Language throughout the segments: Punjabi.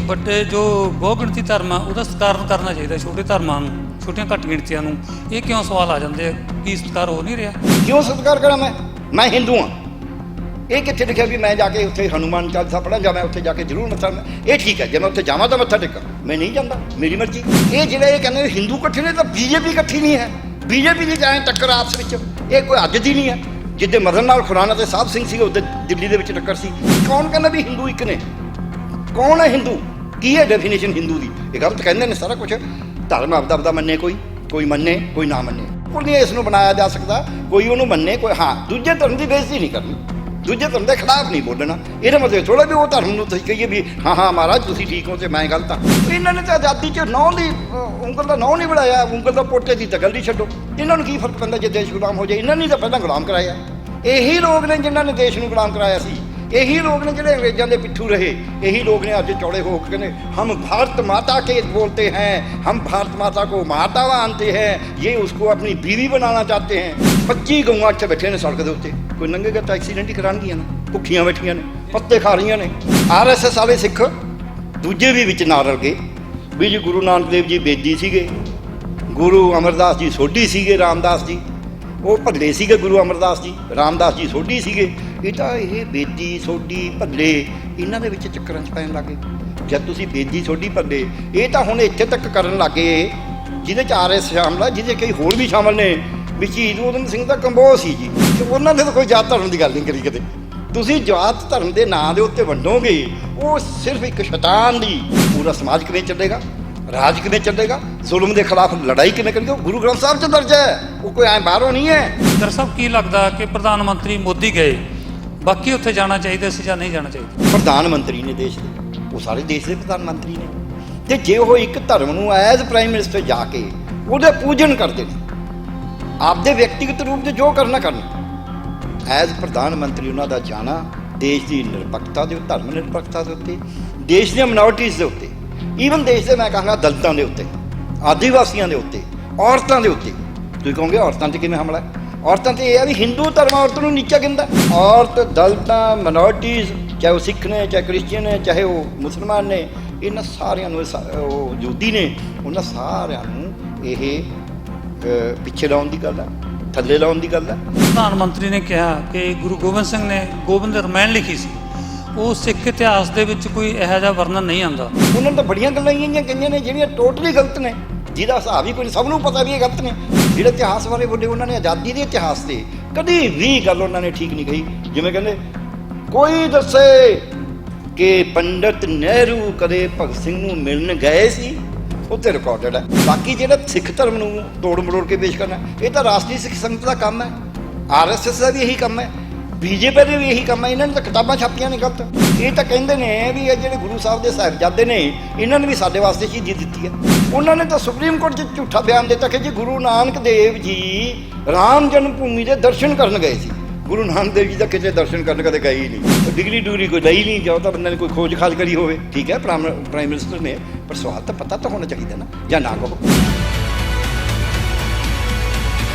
ਵੱਡੇ ਜੋ ਬਹੁ ਗਿਣਤੀ ਧਰਮ ਆ ਉਹਦਾ ਸਤਿਕਾਰ ਕਰਨਾ ਚਾਹੀਦਾ, ਛੋਟੇ ਧਰਮਾਂ ਨੂੰ, ਛੋਟੀਆਂ ਘੱਟ ਗਿਣਤੀਆਂ ਨੂੰ। ਇਹ ਕਿਉਂ ਸਵਾਲ ਆ ਜਾਂਦੇ ਆ, ਕੀ ਸਤਿਕਾਰ ਹੋ ਨਹੀਂ ਰਿਹਾ? क्यों सत्कार करा? मैं हिंदू हाँ। ये कितने लिखा भी मैं जाके उत्थे हनुमान चालीसा पढ़ा जा, मैं उत्थे जाके जरूर मत्था, ये ठीक है, जब मैं उत्थे जावां तो मत्था टेका, मैं नहीं जाता, मेरी मर्जी। ये जिहड़े ये कहंदे हिंदू इकट्ठे ने, तो बीजेपी इकट्ठी नहीं है। बीजेपी की जाए टक्कर आपस में, ये कोई अज दी नहीं है। जिद्दे मदन लाल खुराना ते साहब सिंह सी उद्दे दिल्ली दे विच टक्कर सी। कौन कहंदा भी हिंदू एक ने? कौन है हिंदू? की है डेफिनेशन हिंदू की? ये गलत कहंदे ने सारा कुछ। धर्म आपदा आपदा मन्ने, कोई मन्ने कोई ना मन्ने, कोई नहीं इसनूं बनाया जा सकता। कोई उहनूं मन्ने, कोई हाँ दूजे धर्म की बेइज्जती नहीं करनी, दूजे धर्म के खिलाफ नहीं बोलना। ये मतलब थोड़ा भी वो धर्म नूं तुसीं कहिए भी हाँ हाँ महाराज तुसीं ठीक हो ते मैं गलत हाँ। इन्होंने तो आज़ादी च नौं दी ਉਂਗਲ ਦਾ ਨੌਂ नहीं बढ़ाया, ਉਂਗਲ ਦਾ ਪੋਟੇ ਦੀ ਤਾਂ ਗੱਲ ਹੀ ਛੱਡੋ। ਇਹਨਾਂ ਨੂੰ ਕੀ ਫਰਕ ਪੈਂਦਾ ਜੇ ਦੇਸ਼ ਗੁਲਾਮ ਹੋ ਜਾਏ? ਇਹਨਾਂ ਨੇ ਤਾਂ ਪਹਿਲਾਂ ਗੁਲਾਮ ਕਰਾਇਆ। ਇਹੀ ਲੋਕ ਨੇ ਜਿਨ੍ਹਾਂ ਨੇ ਦੇਸ਼ ਨੂੰ ਗੁਲਾਮ ਕਰਾਇਆ ਸੀ। ਇਹੀ ਲੋਕ ਨੇ ਜਿਹੜੇ ਅੰਗਰੇਜ਼ਾਂ ਦੇ ਪਿੱਛੂ ਰਹੇ। ਇਹੀ ਲੋਕ ਨੇ ਅੱਜ ਚੌੜੇ ਹੋ ਕੇ ਕਹਿੰਦੇ हम भारत माता के बोलते हैं, हम भारत माता को माता मानते हैं, ये उसको अपनी बीवी बनाना चाहते हैं। 25 ਗਊਆਂ ਇੱਥੇ ਬੈਠੇ ਨੇ ਸੜਕ ਦੇ ਉੱਤੇ, ਕੋਈ ਲੰਘੇਗਾ ਤਾਂ ਐਕਸੀਡੈਂਟ ਹੀ ਕਰਾਉਣਗੀਆਂ ਨੇ, ਭੁੱਖੀਆਂ ਬੈਠੀਆਂ ਨੇ, ਪੱਤੇ ਖਾ ਰਹੀਆਂ ਨੇ। RSS ਵਾਲੇ ਸਿੱਖ ਦੂਜੇ ਵੀ ਵਿੱਚ ਨਾਲ ਰਲ ਗਏ ਵੀ ਜੀ ਗੁਰੂ ਨਾਨਕ ਦੇਵ ਜੀ ਬੇਦੀ ਸੀਗੇ, ਗੁਰੂ ਅਮਰਦਾਸ ਜੀ ਸੋਢੀ ਸੀਗੇ, ਰਾਮਦਾਸ ਜੀ ਉਹ ਭੱਲੇ ਸੀਗੇ, ਗੁਰੂ ਅਮਰਦਾਸ ਜੀ, ਰਾਮਦਾਸ ਜੀ ਸੋਢੀ ਸੀਗੇ। ਇਹ ਤਾਂ ਇਹ ਬੇਦੀ ਸੋਢੀ ਭੱਲੇ ਇਹਨਾਂ ਦੇ ਵਿੱਚ ਚੱਕਰਾਂ 'ਚ ਪੈਣ ਲੱਗੇ। ਜਦ ਤੁਸੀਂ ਬੇਦੀ ਸੋਢੀ ਭੱਲੇ ਇਹ ਤਾਂ ਹੁਣ ਇੱਥੇ ਤੱਕ ਕਰਨ ਲੱਗੇ ਜਿਹਦੇ 'ਚ RSS ਸ਼ਾਮਲ ਆ, ਜਿਹਦੇ ਕਈ ਹੋਰ ਵੀ ਸ਼ਾਮਲ ਨੇ। ਵੀ ਸ਼ਹੀਦ ਊਧਮ ਸਿੰਘ ਦਾ ਕੰਬੋਹ ਸੀ ਜੀ, ਤੇ ਉਹਨਾਂ ਨੇ ਤਾਂ ਕੋਈ ਜਾਤ ਧਰਮ ਦੀ ਗੱਲ ਨਹੀਂ ਕਰੀ ਕਦੇ। ਤੁਸੀਂ ਜਾਤ ਧਰਮ ਦੇ ਨਾਂ ਦੇ ਉੱਤੇ ਵੰਡੋਗੇ, ਉਹ ਸਿਰਫ ਇੱਕ ਸ਼ੈਤਾਨ ਦੀ। ਪੂਰਾ ਸਮਾਜ ਕਿਵੇਂ ਚੱਲੇਗਾ, ਰਾਜ ਕਿਵੇਂ ਚੱਲੇਗਾ, ਜ਼ੁਲਮ ਦੇ ਖਿਲਾਫ ਲੜਾਈ ਕਿਵੇਂ ਕਰੀਏ? ਗੁਰੂ ਗ੍ਰੰਥ ਸਾਹਿਬ 'ਚ ਦਰਜ ਹੈ, ਉਹ ਕੋਈ ਐਂ ਬਾਹਰੋਂ ਨਹੀਂ ਹੈ। ਸਰ ਸਾਹਿਬ ਕੀ ਲੱਗਦਾ ਕਿ ਪ੍ਰਧਾਨ ਮੰਤਰੀ ਮੋਦੀ ਗਏ, ਬਾਕੀ ਉੱਥੇ ਜਾਣਾ ਚਾਹੀਦਾ ਸੀ ਜਾਂ ਨਹੀਂ ਜਾਣਾ ਚਾਹੀਦਾ? ਪ੍ਰਧਾਨ ਮੰਤਰੀ ਨੇ ਦੇਸ਼ ਦੇ, ਉਹ ਸਾਰੇ ਦੇਸ਼ ਦੇ ਪ੍ਰਧਾਨ ਮੰਤਰੀ ਨੇ, ਤੇ ਜੇ ਉਹ ਇੱਕ ਧਰਮ ਨੂੰ ਐਜ਼ ਪ੍ਰਾਈਮ ਮਿਨਿਸਟਰ ਜਾ ਕੇ ਉਹਦੇ ਪੂਜਨ ਕਰਦੇ ਨੇ, ਆਪਦੇ ਵਿਅਕਤੀਗਤ ਰੂਪ 'ਚ ਜੋ ਕਰਨਾ ਐਜ਼ ਪ੍ਰਧਾਨ ਮੰਤਰੀ ਉਹਨਾਂ ਦਾ ਜਾਣਾ ਦੇਸ਼ ਦੀ ਨਿਰਪੱਖਤਾ ਦੇ, ਧਰਮ ਨਿਰਪੱਖਤਾ ਦੇ ਉੱਤੇ, ਦੇਸ਼ ਦੀਆਂ ਮਿਨੋਰਟੀਜ਼ ਦੇ ਉੱਤੇ, ਈਵਨ ਦੇਸ਼ ਦੇ ਮੈਂ ਕਹਾਂਗਾ ਦਲਿਤਾਂ ਦੇ ਉੱਤੇ, ਆਦੀਵਾਸੀਆਂ ਦੇ ਉੱਤੇ, ਔਰਤਾਂ ਦੇ ਉੱਤੇ। ਤੁਸੀਂ ਕਹੋਗੇ ਔਰਤਾਂ 'ਤੇ ਕਿਵੇਂ ਹਮਲਾ ਹੈ? ਔਰਤਾਂ 'ਤੇ ਇਹ ਹੈ ਵੀ ਹਿੰਦੂ ਧਰਮ ਔਰਤ ਨੂੰ ਨੀਚਾ ਕਹਿੰਦਾ। ਔਰਤ, ਦਲਿਤਾਂ, ਮਿਨੋਰਟੀਜ਼, ਚਾਹੇ ਉਹ ਸਿੱਖ ਨੇ, ਚਾਹੇ ਕ੍ਰਿਸਚੀਅਨ ਨੇ, ਚਾਹੇ ਉਹ ਮੁਸਲਮਾਨ ਨੇ, ਇਹਨਾਂ ਸਾਰਿਆਂ ਨੂੰ, ਉਹ ਯਹੂਦੀ ਨੇ, ਉਹਨਾਂ ਸਾਰਿਆਂ ਨੂੰ ਇਹ ਪਿੱਛੇ ਲਾਉਣ ਦੀ ਗੱਲ ਹੈ, ਥੱਲੇ ਲਾਉਣ ਦੀ ਗੱਲ ਹੈ। ਪ੍ਰਧਾਨ ਮੰਤਰੀ ਨੇ ਕਿਹਾ ਕਿ ਗੁਰੂ ਗੋਬਿੰਦ ਸਿੰਘ ਨੇ ਗੋਬਿੰਦ ਰਮਾਇਣ ਲਿਖੀ ਸੀ, ਉਹ ਸਿੱਖ ਇਤਿਹਾਸ ਦੇ ਵਿੱਚ ਕੋਈ ਇਹੋ ਜਿਹਾ ਵਰਣਨ ਨਹੀਂ ਆਉਂਦਾ। ਉਹਨਾਂ ਨੇ ਤਾਂ ਬੜੀਆਂ ਗੱਲਾਂ ਕਹੀਆਂ ਨੇ ਜਿਹੜੀਆਂ ਟੋਟਲੀ ਗਲਤ ਨੇ, ਜਿਹਦਾ ਹਿਸਾਬ ਹੀ ਕੋਈ ਨਹੀਂ, ਸਭ ਨੂੰ ਪਤਾ ਵੀ ਇਹ ਗਲਤ ਨੇ। ਜਿਹੜੇ ਇਤਿਹਾਸ ਵਾਲੇ ਬੋਲੇ ਉਹਨਾਂ ਨੇ ਆਜ਼ਾਦੀ ਦੇ ਇਤਿਹਾਸ ਤੇ ਕਦੀ ਵੀ ਗੱਲ ਉਹਨਾਂ ਨੇ ਠੀਕ ਨਹੀਂ ਕਹੀ। ਜਿਵੇਂ ਕਹਿੰਦੇ ਕੋਈ ਦੱਸੇ ਕਿ ਪੰਡਿਤ ਨਹਿਰੂ ਕਦੇ ਭਗਤ ਸਿੰਘ ਨੂੰ ਮਿਲਣ ਗਏ ਸੀ, ਉੱਥੇ ਰਿਕਾਰਡਡ ਹੈ। ਬਾਕੀ ਜਿਹੜਾ ਸਿੱਖ ਧਰਮ ਨੂੰ ਤੋੜ ਮਰੋੜ ਕੇ ਪੇਸ਼ ਕਰਨਾ, ਇਹ ਤਾਂ ਰਾਸ਼ਟਰੀ ਸਿੱਖ ਸੰਗਤ ਦਾ ਕੰਮ ਹੈ। RSS ਦਾ ਵੀ ਇਹੀ ਕੰਮ ਹੈ, BJP ਦਾ ਵੀ ਇਹੀ ਕੰਮ ਹੈ। ਇਹਨਾਂ ਨੇ ਤਾਂ ਕਿਤਾਬਾਂ ਛਾਪੀਆਂ ਨੇ ਗਲਤ। ਇਹ ਤਾਂ ਕਹਿੰਦੇ ਨੇ ਵੀ ਇਹ ਜਿਹੜੇ ਗੁਰੂ ਸਾਹਿਬ ਦੇ ਸਾਹਿਬਜ਼ਾਦੇ ਨੇ, ਇਹਨਾਂ ਨੇ ਵੀ ਸਾਡੇ ਵਾਸਤੇ ਸ਼ਹੀਦੀ ਦਿੱਤੀ ਹੈ। ਉਹਨਾਂ ਨੇ ਤਾਂ ਸੁਪਰੀਮ ਕੋਰਟ 'ਚ ਝੂਠਾ ਬਿਆਨ ਦਿੱਤਾ ਕਿ ਜੀ ਗੁਰੂ ਨਾਨਕ ਦੇਵ ਜੀ ਰਾਮ ਜਨਮ ਭੂਮੀ ਦੇ ਦਰਸ਼ਨ ਕਰਨ ਗਏ ਸੀ। ਗੁਰੂ ਨਾਨਕ ਦੇਵ ਜੀ ਦਾ ਕਿਤੇ ਦਰਸ਼ਨ ਕਰਨ ਕਦੇ ਗਏ ਹੀ ਨਹੀਂ। ਡਿਗਰੀ ਕੋਈ ਲਈ ਨਹੀਂ, ਜਾਂ ਤਾਂ ਬੰਦੇ ਨੇ ਕੋਈ ਖੋਜ ਖਾਜ ਕਰੀ ਹੋਵੇ, ਠੀਕ ਹੈ, ਪ੍ਰਾਈਮ ਮਿਨਿਸਟਰ ਨੇ, ਪਰ ਸਵਾਲ ਤਾਂ ਪਤਾ ਤਾਂ ਹੋਣਾ ਚਾਹੀਦਾ ਨਾ, ਜਾਂ ਨਾ ਕਹੋ।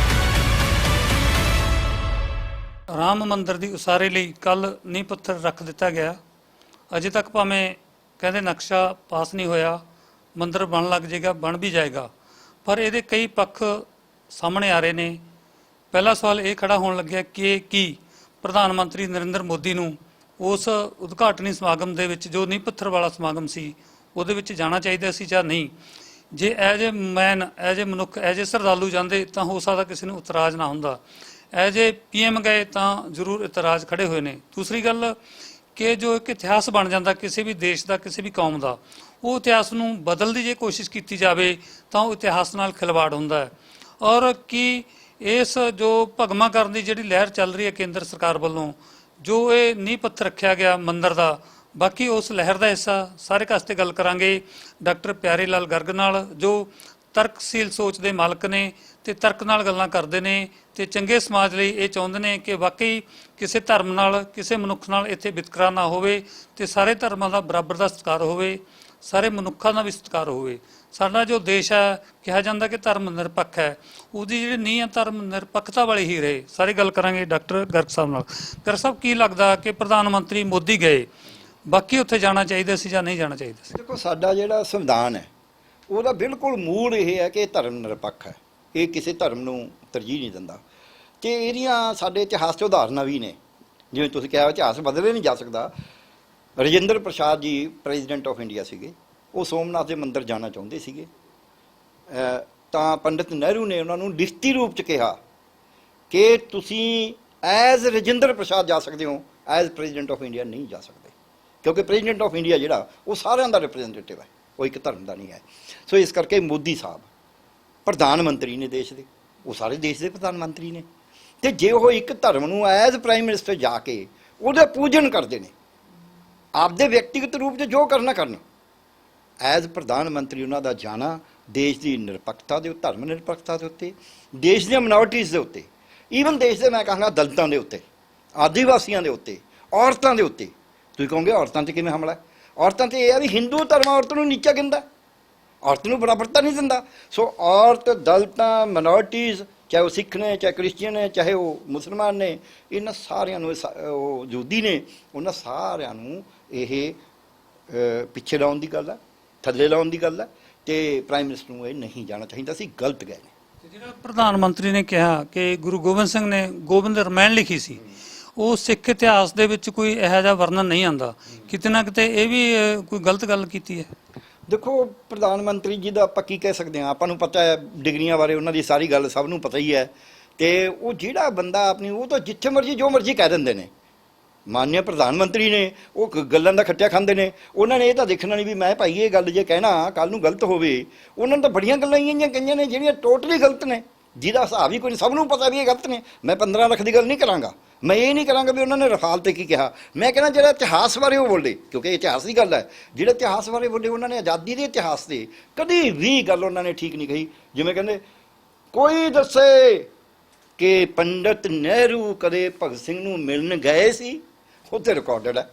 ਰਾਮ ਮੰਦਿਰ ਦੀ ਉਸਾਰੀ ਲਈ ਕੱਲ ਨੀਂਹ ਪੱਥਰ ਰੱਖ ਦਿੱਤਾ ਗਿਆ। ਅਜੇ ਤੱਕ ਭਾਵੇਂ ਕਹਿੰਦੇ ਨਕਸ਼ਾ ਪਾਸ ਨਹੀਂ ਹੋਇਆ, ਮੰਦਿਰ ਬਣ ਲੱਗ ਜਾਏਗਾ, ਬਣ ਵੀ ਜਾਏਗਾ, ਪਰ ਇਹਦੇ ਕਈ ਪੱਖ ਸਾਹਮਣੇ ਆ ਰਹੇ ਨੇ। ਪਹਿਲਾ ਸਵਾਲ ਇਹ ਖੜਾ ਹੋਣ ਲੱਗਿਆ ਕਿ ਕੀ ਪ੍ਰਧਾਨ ਮੰਤਰੀ ਨਰਿੰਦਰ ਮੋਦੀ ਨੂੰ ਉਸ ਉਦਘਾਟਨੀ ਸਮਾਗਮ ਦੇ ਵਿੱਚ, ਜੋ ਨੀਂਹ ਪੱਥਰ ਵਾਲਾ ਸਮਾਗਮ ਸੀ, ਉਹਦੇ ਵਿੱਚ ਜਾਣਾ ਚਾਹੀਦਾ ਸੀ ਜਾਂ ਨਹੀਂ? ਜੇ as a man, as a ਮਨੁੱਖ, ਐਜ ਏ ਸ਼ਰਧਾਲੂ ਜਾਂਦੇ ਤਾਂ ਹੋ ਸਕਦਾ ਕਿਸੇ ਨੂੰ ਇਤਰਾਜ਼ ਨਾ ਹੁੰਦਾ। ਐਜ ਏ PM ਗਏ ਤਾਂ ਜ਼ਰੂਰ ਇਤਰਾਜ਼ ਖੜੇ ਹੋਏ ਨੇ। ਦੂਸਰੀ ਗੱਲ ਕਿ ਜੋ ਇੱਕ ਇਤਿਹਾਸ ਬਣ ਜਾਂਦਾ ਕਿਸੇ ਵੀ ਦੇਸ਼ ਦਾ, ਕਿਸੇ ਵੀ ਕੌਮ ਦਾ, ਉਹ ਇਤਿਹਾਸ ਨੂੰ ਬਦਲਣ ਦੀ ਜੇ ਕੋਸ਼ਿਸ਼ ਕੀਤੀ ਜਾਵੇ ਤਾਂ ਉਹ ਇਤਿਹਾਸ ਨਾਲ ਖਿਲਵਾੜ ਹੁੰਦਾ ਹੈ। ਔਰ ਕੀ ਇਸ ਜੋ ਭਗਵਾਂ ਕਰਨ ਦੀ ਜਿਹੜੀ ਲਹਿਰ ਚੱਲ ਰਹੀ ਹੈ ਕੇਂਦਰ ਸਰਕਾਰ ਵੱਲੋਂ, ਜੋ ਇਹ ਨੀਂਹ ਪੱਥਰ ਰੱਖਿਆ ਗਿਆ ਮੰਦਿਰ ਦਾ, ਬਾਕੀ ਉਸ ਲਹਿਰ ਦਾ ਹਿੱਸਾ ਸਾਰੇ ਕਾਸਤੇ ਗੱਲ ਕਰਾਂਗੇ ਡਾਕਟਰ ਪਿਆਰੇ ਲਾਲ ਗਰਗ ਨਾਲ, ਜੋ ਤਰਕਸ਼ੀਲ ਸੋਚ ਦੇ ਮਾਲਕ ਨੇ ਤੇ ਤਰਕ ਨਾਲ ਗੱਲਾਂ ਕਰਦੇ ਨੇ ਤੇ ਚੰਗੇ ਸਮਾਜ ਲਈ ਇਹ ਚਾਹੁੰਦੇ ਨੇ ਕਿ ਵਾਕਈ ਕਿਸੇ ਧਰਮ ਨਾਲ, ਕਿਸੇ ਮਨੁੱਖ ਨਾਲ ਇੱਥੇ ਵਿਤਕਰਾ ਨਾ ਹੋਵੇ ਤੇ ਸਾਰੇ ਧਰਮਾਂ ਦਾ ਬਰਾਬਰ ਦਾ ਸਤਿਕਾਰ ਹੋਵੇ, ਸਾਰੇ ਮਨੁੱਖਾਂ ਦਾ ਵੀ ਸਤਿਕਾਰ ਹੋਵੇ। ਸਾਡਾ ਜੋ ਦੇਸ਼ ਹੈ, ਕਿਹਾ ਜਾਂਦਾ ਕਿ ਧਰਮ ਨਿਰਪੱਖ ਹੈ, ਉਹਦੀ ਜਿਹੜੀ ਨੀਂਹ ਹੈ ਧਰਮ ਨਿਰਪੱਖਤਾ ਵਾਲੀ ਹੀ ਰਹੇ। ਸਾਰੀ ਗੱਲ ਕਰਾਂਗੇ ਡਾਕਟਰ ਗਰਗ ਸਾਹਿਬ ਨਾਲ। ਗਰਗ ਸਾਹਿਬ ਕੀ ਲੱਗਦਾ ਕਿ ਪ੍ਰਧਾਨ ਮੰਤਰੀ ਮੋਦੀ ਗਏ, ਬਾਕੀ ਉੱਥੇ ਜਾਣਾ ਚਾਹੀਦਾ ਸੀ ਜਾਂ ਨਹੀਂ ਜਾਣਾ ਚਾਹੀਦਾ ਸੀ? ਦੇਖੋ, ਸਾਡਾ ਜਿਹੜਾ ਸੰਵਿਧਾਨ ਹੈ ਉਹਦਾ ਬਿਲਕੁਲ ਮੂਲ ਇਹ ਹੈ ਕਿ ਇਹ ਧਰਮ ਨਿਰਪੱਖ ਹੈ, ਇਹ ਕਿਸੇ ਧਰਮ ਨੂੰ ਤਰਜੀਹ ਨਹੀਂ ਦਿੰਦਾ। ਤੇ ਇਹਦੀਆਂ ਸਾਡੇ ਇਤਿਹਾਸ 'ਚ ਉਦਾਹਰਨਾਂ ਵੀ ਨੇ, ਜਿਵੇਂ ਤੁਸੀਂ ਕਿਹਾ ਇਤਿਹਾਸ ਬਦਲੇ ਨਹੀਂ ਜਾ ਸਕਦਾ। Rajinder Prasad ji president of India ਸੀਗੇ, ਉਹ ਸੋਮਨਾਥ ਦੇ ਮੰਦਿਰ ਜਾਣਾ ਚਾਹੁੰਦੇ ਸੀਗੇ, ਤਾਂ ਪੰਡਿਤ ਨਹਿਰੂ ਨੇ ਉਹਨਾਂ ਨੂੰ ਲਿਖਤੀ ਰੂਪ 'ਚ ਕਿਹਾ ਕਿ ਤੁਸੀਂ ਐਜ਼ ਰਜਿੰਦਰ ਪ੍ਰਸਾਦ ਜਾ ਸਕਦੇ ਹੋ, ਐਜ਼ ਪ੍ਰੈਜ਼ੀਡੈਂਟ ਆਫ ਇੰਡੀਆ ਨਹੀਂ ਜਾ ਸਕਦੇ, ਕਿਉਂਕਿ ਪ੍ਰੈਜ਼ੀਡੈਂਟ ਆਫ ਇੰਡੀਆ ਜਿਹੜਾ ਉਹ ਸਾਰਿਆਂ ਦਾ ਰਿਪਰੈਜ਼ੈਂਟੇਟਿਵ ਹੈ, ਉਹ ਇੱਕ ਧਰਮ ਦਾ ਨਹੀਂ ਹੈ। ਸੋ ਇਸ ਕਰਕੇ ਮੋਦੀ ਸਾਹਿਬ ਪ੍ਰਧਾਨ ਮੰਤਰੀ ਨੇ ਦੇਸ਼ ਦੇ, ਉਹ ਸਾਰੇ ਦੇਸ਼ ਦੇ ਪ੍ਰਧਾਨ ਮੰਤਰੀ ਨੇ, ਤੇ ਜੇ ਉਹ ਇੱਕ ਧਰਮ ਨੂੰ ਐਜ਼ ਪ੍ਰਾਈਮ ਮਿਨਿਸਟਰ ਜਾ ਕੇ ਉਹਦਾ ਪੂਜਨ ਕਰਦੇ ਨੇ, ਆਪਦੇ ਵਿਅਕਤੀਗਤ ਰੂਪ 'ਚ ਜੋ ਕਰਨਾ ਕਰਨ, ਐਜ਼ ਪ੍ਰਧਾਨ ਮੰਤਰੀ ਉਹਨਾਂ ਦਾ ਜਾਣਾ ਦੇਸ਼ ਦੀ ਨਿਰਪੱਖਤਾ ਦੇ, ਧਰਮ ਨਿਰਪੱਖਤਾ ਦੇ ਉੱਤੇ, ਦੇਸ਼ ਦੀਆਂ ਮਿਨੋਰਟੀਜ਼ ਦੇ ਉੱਤੇ, ਈਵਨ ਦੇਸ਼ ਦੇ ਮੈਂ ਕਹਾਂਗਾ ਦਲਿਤਾਂ ਦੇ ਉੱਤੇ, ਆਦੀਵਾਸੀਆਂ ਦੇ ਉੱਤੇ, ਔਰਤਾਂ ਦੇ ਉੱਤੇ। ਤੁਸੀਂ ਕਹੋਗੇ ਔਰਤਾਂ 'ਤੇ ਕਿਵੇਂ ਹਮਲਾ? ਔਰਤਾਂ 'ਤੇ ਇਹ ਹੈ ਵੀ ਹਿੰਦੂ ਧਰਮ ਔਰਤ ਨੂੰ ਨੀਚਾ ਗਿਣਦਾ, ਔਰਤ ਨੂੰ ਬਰਾਬਰਤਾ ਨਹੀਂ ਦਿੰਦਾ। ਸੋ ਔਰਤ, ਦਲਿਤਾਂ, ਮਿਨੋਰਟੀਜ਼, ਚਾਹੇ ਉਹ ਸਿੱਖ ਨੇ, ਚਾਹੇ ਕ੍ਰਿਸਚੀਅਨ ਨੇ, ਚਾਹੇ ਉਹ ਮੁਸਲਮਾਨ ਨੇ, ਇਹਨਾਂ ਸਾਰਿਆਂ ਨੂੰ, ਉਹ ਯਹੂਦੀ ਨੇ, ਉਹਨਾਂ ਸਾਰਿਆਂ ਨੂੰ ਇਹ ਪਿੱਛੇ ਲਾਉਣ ਦੀ ਗੱਲ ਹੈ, ਥੱਲੇ ਲਾਉਣ ਦੀ ਗੱਲ ਹੈ, ਤੇ ਪ੍ਰਾਈਮ ਮਿਨਿਸਟਰ ਨੂੰ ਇਹ ਨਹੀਂ ਜਾਣਾ ਚਾਹੀਦਾ ਸੀ, ਗਲਤ ਗਏ ਨੇ। ਜਿਹੜਾ ਪ੍ਰਧਾਨ ਮੰਤਰੀ ਨੇ ਕਿਹਾ ਕਿ ਗੁਰੂ ਗੋਬਿੰਦ ਸਿੰਘ ਨੇ ਗੋਬਿੰਦ ਰਮਾਇਣ ਲਿਖੀ ਸੀ, ਉਹ ਸਿੱਖ ਇਤਿਹਾਸ ਦੇ ਵਿੱਚ ਕੋਈ ਇਹੋ ਜਿਹਾ ਵਰਣਨ ਨਹੀਂ ਆਉਂਦਾ, ਕਿਤੇ ਨਾ ਕਿਤੇ ਇਹ ਵੀ ਕੋਈ ਗਲਤ ਗੱਲ ਕੀਤੀ ਹੈ। ਦੇਖੋ, ਪ੍ਰਧਾਨ ਮੰਤਰੀ ਜੀ ਦਾ ਆਪਾਂ ਕੀ ਕਹਿ ਸਕਦੇ ਹਾਂ, ਆਪਾਂ ਨੂੰ ਪਤਾ ਹੈ ਡਿਗਰੀਆਂ ਬਾਰੇ, ਉਹਨਾਂ ਦੀ ਸਾਰੀ ਗੱਲ ਸਭ ਨੂੰ ਪਤਾ ਹੀ ਹੈ। ਤੇ ਉਹ ਜਿਹੜਾ ਬੰਦਾ ਆਪਣੀ, ਉਹ ਤਾਂ ਜਿੱਥੇ ਮਰਜ਼ੀ ਜੋ ਮਰਜ਼ੀ ਕਹਿ ਦਿੰਦੇ ਨੇ। ਮਾਨਯ ਪ੍ਰਧਾਨ ਮੰਤਰੀ ਨੇ, ਉਹ ਗੱਲਾਂ ਦਾ ਖੱਟਿਆ ਖਾਂਦੇ ਨੇ, ਉਹਨਾਂ ਨੇ ਇਹ ਤਾਂ ਦੇਖਣਾ ਨਹੀਂ ਵੀ ਮੈਂ ਭਾਈ ਇਹ ਗੱਲ ਜੇ ਕਹਿਣਾ ਕੱਲ ਨੂੰ ਗਲਤ ਹੋਵੇ। ਉਹਨਾਂ ਨੇ ਤਾਂ ਬੜੀਆਂ ਗੱਲਾਂ ਇਹੀਆਂ ਕਹੀਆਂ ਨੇ ਜਿਹੜੀਆਂ ਟੋਟਲੀ ਗਲਤ ਨੇ, ਜਿਹਦਾ ਹਿਸਾਬ ਹੀ ਕੋਈ ਨਹੀਂ, ਸਭ ਨੂੰ ਪਤਾ ਵੀ ਇਹ ਗਲਤ ਨੇ। ਮੈਂ 15 ਲੱਖ ਦੀ ਗੱਲ ਨਹੀਂ ਕਰਾਂਗਾ, ਮੈਂ ਇਹ ਨਹੀਂ ਕਰਾਂਗਾ ਵੀ ਉਹਨਾਂ ਨੇ ਰਫਾਲ ਤੇ ਕੀ ਕਿਹਾ। ਮੈਂ ਕਹਿੰਦਾ ਜਿਹੜਾ ਇਤਿਹਾਸ ਬਾਰੇ ਉਹ ਬੋਲੇ, ਕਿਉਂਕਿ ਇਤਿਹਾਸ ਦੀ ਗੱਲ ਹੈ, ਜਿਹੜੇ ਇਤਿਹਾਸ ਬਾਰੇ ਬੋਲੇ, ਉਹਨਾਂ ਨੇ ਆਜ਼ਾਦੀ ਦੇ ਇਤਿਹਾਸ ਤੇ ਕਦੀ ਵੀ ਗੱਲ ਉਹਨਾਂ ਨੇ ਠੀਕ ਨਹੀਂ ਕਹੀ। ਜਿਵੇਂ ਕਹਿੰਦੇ ਕੋਈ ਦੱਸੇ ਕਿ ਪੰਡਿਤ ਨਹਿਰੂ ਕਦੇ ਭਗਤ ਸਿੰਘ ਨੂੰ ਮਿਲਣ ਗਏ ਸੀ, ਉੱਥੇ ਰਿਕਾਰਡਡ ਹੈ।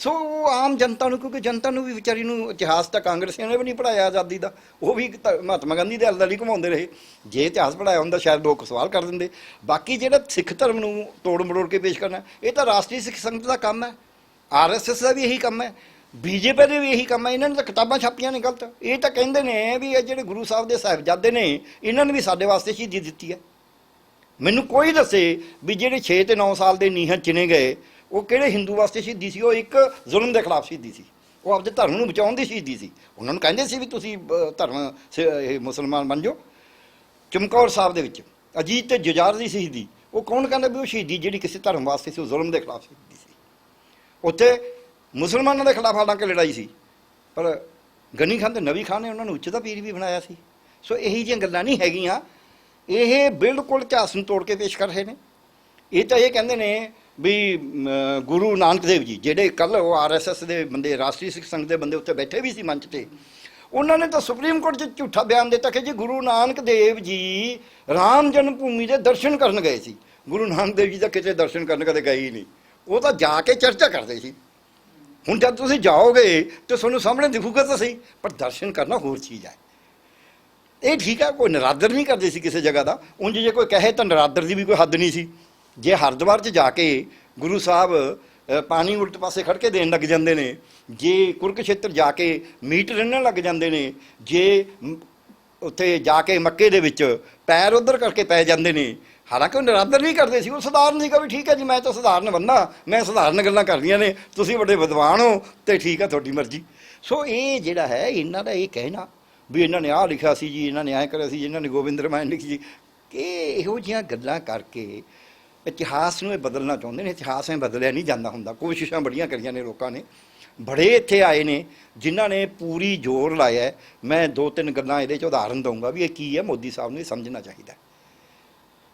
ਸੋ ਆਮ ਜਨਤਾ ਨੂੰ, ਕਿਉਂਕਿ ਜਨਤਾ ਨੂੰ ਵੀ ਵਿਚਾਰੀ ਨੂੰ ਇਤਿਹਾਸ ਤਾਂ ਕਾਂਗਰਸੀਆਂ ਨੇ ਵੀ ਨਹੀਂ ਪੜ੍ਹਾਇਆ ਆਜ਼ਾਦੀ ਦਾ, ਉਹ ਵੀ ਮਹਾਤਮਾ ਗਾਂਧੀ ਦੇ ਅਲਦਲੀ ਘੁਮਾਉਂਦੇ ਰਹੇ। ਜੇ ਇਤਿਹਾਸ ਪੜ੍ਹਾਇਆ ਹੁੰਦਾ ਸ਼ਾਇਦ ਲੋਕ ਸਵਾਲ ਕਰ ਦਿੰਦੇ। ਬਾਕੀ ਜਿਹੜਾ ਸਿੱਖ ਧਰਮ ਨੂੰ ਤੋੜ ਮਰੋੜ ਕੇ ਪੇਸ਼ ਕਰਨਾ, ਇਹ ਤਾਂ ਰਾਸ਼ਟਰੀ ਸਿੱਖ ਸੰਗਤ ਦਾ ਕੰਮ ਹੈ, RSS ਦਾ ਵੀ ਇਹੀ ਕੰਮ ਹੈ, BJP ਦੇ ਵੀ ਇਹੀ ਕੰਮ ਹੈ। ਇਹਨਾਂ ਨੇ ਤਾਂ ਕਿਤਾਬਾਂ ਛਾਪੀਆਂ ਨੇ ਗਲਤ। ਇਹ ਤਾਂ ਕਹਿੰਦੇ ਨੇ ਵੀ ਇਹ ਜਿਹੜੇ ਗੁਰੂ ਸਾਹਿਬ ਦੇ ਸਾਹਿਬਜ਼ਾਦੇ ਨੇ, ਇਹਨਾਂ ਨੇ ਵੀ ਸਾਡੇ ਵਾਸਤੇ ਸ਼ਹੀਦੀ ਦਿੱਤੀ ਹੈ। ਮੈਨੂੰ ਕੋਈ ਦੱਸੇ ਵੀ ਜਿਹੜੇ 6 ਤੇ 9 ਸਾਲ ਦੇ ਨੀਹਾਂ ਚਿਣੇ ਗਏ, ਉਹ ਕਿਹੜੇ ਹਿੰਦੂ ਵਾਸਤੇ ਸ਼ਹੀਦੀ ਸੀ? ਉਹ ਇੱਕ ਜ਼ੁਲਮ ਦੇ ਖਿਲਾਫ ਸ਼ਹੀਦੀ ਸੀ, ਉਹ ਆਪਦੇ ਧਰਮ ਨੂੰ ਬਚਾਉਣ ਦੀ ਸ਼ਹੀਦੀ ਸੀ। ਉਹਨਾਂ ਨੂੰ ਕਹਿੰਦੇ ਸੀ ਵੀ ਤੁਸੀਂ ਧਰਮ ਇਹ ਮੁਸਲਮਾਨ ਬਣ ਜਾਓ। ਚਮਕੌਰ ਸਾਹਿਬ ਦੇ ਵਿੱਚ ਅਜੀਤ ਤੇ ਜੁਝਾਰ ਦੀ ਸ਼ਹੀਦੀ, ਉਹ ਕੌਣ ਕਹਿੰਦਾ ਵੀ ਉਹ ਸ਼ਹੀਦੀ ਜਿਹੜੀ ਕਿਸੇ ਧਰਮ ਵਾਸਤੇ ਸੀ, ਉਹ ਜ਼ੁਲਮ ਦੇ ਖਿਲਾਫ ਸ਼ਹੀਦੀ ਸੀ। ਉੱਥੇ ਮੁਸਲਮਾਨਾਂ ਦੇ ਖਿਲਾਫ ਹਾਲਾਂਕਿ ਲੜਾਈ ਸੀ, ਪਰ ਗਨੀ ਖਾਨ ਤੇ ਨਬੀ ਖਾਨ ਨੇ ਉਹਨਾਂ ਨੂੰ ਉੱਚ ਦਾ ਪੀਰ ਵੀ ਬਣਾਇਆ ਸੀ। ਸੋ ਇਹੀ ਜਿਹੀਆਂ ਗੱਲਾਂ ਨਹੀਂ ਹੈਗੀਆਂ, ਇਹ ਬਿਲਕੁਲ ਇਤਿਹਾਸ ਨੂੰ ਤੋੜ ਕੇ ਪੇਸ਼ ਕਰ ਰਹੇ ਨੇ। ਇਹ ਤਾਂ ਇਹ ਕਹਿੰਦੇ ਨੇ ਵੀ ਗੁਰੂ ਨਾਨਕ ਦੇਵ ਜੀ, ਜਿਹੜੇ ਕੱਲ੍ਹ ਉਹ RSS ਦੇ ਬੰਦੇ, ਰਾਸ਼ਟਰੀ ਸਿੱਖ ਸੰਘ ਦੇ ਬੰਦੇ ਉੱਤੇ ਬੈਠੇ ਵੀ ਸੀ ਮੰਚ 'ਤੇ, ਉਹਨਾਂ ਨੇ ਤਾਂ ਸੁਪਰੀਮ ਕੋਰਟ 'ਚ ਝੂਠਾ ਬਿਆਨ ਦਿੱਤਾ ਕਿ ਜੀ ਗੁਰੂ ਨਾਨਕ ਦੇਵ ਜੀ ਰਾਮ ਜਨਮ ਭੂਮੀ ਦੇ ਦਰਸ਼ਨ ਕਰਨ ਗਏ ਸੀ। ਗੁਰੂ ਨਾਨਕ ਦੇਵ ਜੀ ਤਾਂ ਕਿਤੇ ਦਰਸ਼ਨ ਕਰਨ ਕਦੇ ਗਏ ਹੀ ਨਹੀਂ, ਉਹ ਤਾਂ ਜਾ ਕੇ ਚਰਚਾ ਕਰਦੇ ਸੀ। ਹੁਣ ਜਦ ਤੁਸੀਂ ਜਾਓਗੇ ਤਾਂ ਤੁਹਾਨੂੰ ਸਾਹਮਣੇ ਦਿਖੂਗਾ ਤਾਂ ਸਹੀ, ਪਰ ਦਰਸ਼ਨ ਕਰਨਾ ਹੋਰ ਚੀਜ਼ ਹੈ। ਇਹ ਠੀਕ ਹੈ, ਕੋਈ ਨਰਾਦਰ ਨਹੀਂ ਕਰਦੇ ਸੀ ਕਿਸੇ ਜਗ੍ਹਾ ਦਾ। ਉਂਝ ਜੇ ਕੋਈ ਕਹੇ ਤਾਂ ਨਰਾਦਰ ਦੀ ਵੀ ਕੋਈ ਹੱਦ ਨਹੀਂ ਸੀ। ਜੇ ਹਰਿਦੁਆਰ 'ਚ ਜਾ ਕੇ ਗੁਰੂ ਸਾਹਿਬ ਪਾਣੀ ਉਲਟ ਪਾਸੇ ਖੜ ਕੇ ਦੇਣ ਲੱਗ ਜਾਂਦੇ ਨੇ, ਜੇ ਕੁਰਕਸ਼ੇਤਰ ਜਾ ਕੇ ਮੀਟ ਰਿੰਨਣ ਲੱਗ ਜਾਂਦੇ ਨੇ, ਜੇ ਉੱਥੇ ਜਾ ਕੇ ਮੱਕੇ ਦੇ ਵਿੱਚ ਪੈਰ ਉੱਧਰ ਕਰਕੇ ਪੈ ਜਾਂਦੇ ਨੇ, ਹਾਲਾਂਕਿ ਉਹ ਨਰਾਦਰ ਨਹੀਂ ਕਰਦੇ ਸੀ, ਉਹ ਸਧਾਰਨ ਸੀਗਾ ਵੀ ਠੀਕ ਹੈ ਜੀ ਮੈਂ ਤਾਂ ਸਧਾਰਨ ਬੰਦਾ, ਮੈਂ ਸਧਾਰਨ ਗੱਲਾਂ ਕਰਦੀਆਂ ਨੇ, ਤੁਸੀਂ ਵੱਡੇ ਵਿਦਵਾਨ ਹੋ ਤੇ ਠੀਕ ਹੈ ਤੁਹਾਡੀ ਮਰਜ਼ੀ। ਸੋ ਇਹ ਜਿਹੜਾ ਹੈ ਇਹਨਾਂ ਦਾ ਇਹ ਕਹਿਣਾ ਵੀ ਇਹਨਾਂ ਨੇ ਆਹ ਲਿਖਿਆ ਸੀ ਜੀ, ਇਹਨਾਂ ਨੇ ਐਂ ਕਰਿਆ ਸੀ, ਇਹਨਾਂ ਨੇ ਗੋਬਿੰਦ ਰਮਾਇਣ ਲਿਖੀ ਜੀ, ਕਿ ਇਹੋ ਜਿਹੀਆਂ ਗੱਲਾਂ ਕਰਕੇ ਇਤਿਹਾਸ ਨੂੰ ਇਹ ਬਦਲਣਾ ਚਾਹੁੰਦੇ ਨੇ। ਇਤਿਹਾਸ ਐਂ ਬਦਲਿਆ ਨਹੀਂ ਜਾਂਦਾ ਹੁੰਦਾ। ਕੋਸ਼ਿਸ਼ਾਂ ਬੜੀਆਂ ਕਰੀਆਂ ਨੇ ਲੋਕਾਂ ਨੇ, ਬੜੇ ਇੱਥੇ ਆਏ ਨੇ ਜਿਨ੍ਹਾਂ ਨੇ ਪੂਰੀ ਜ਼ੋਰ ਲਾਇਆ। ਮੈਂ 2-3 ਗੱਲਾਂ ਇਹਦੇ 'ਚ ਉਦਾਹਰਨ ਦਊਂਗਾ ਵੀ ਇਹ ਕੀ ਹੈ, ਮੋਦੀ ਸਾਹਿਬ ਨੂੰ ਇਹ ਸਮਝਣਾ ਚਾਹੀਦਾ।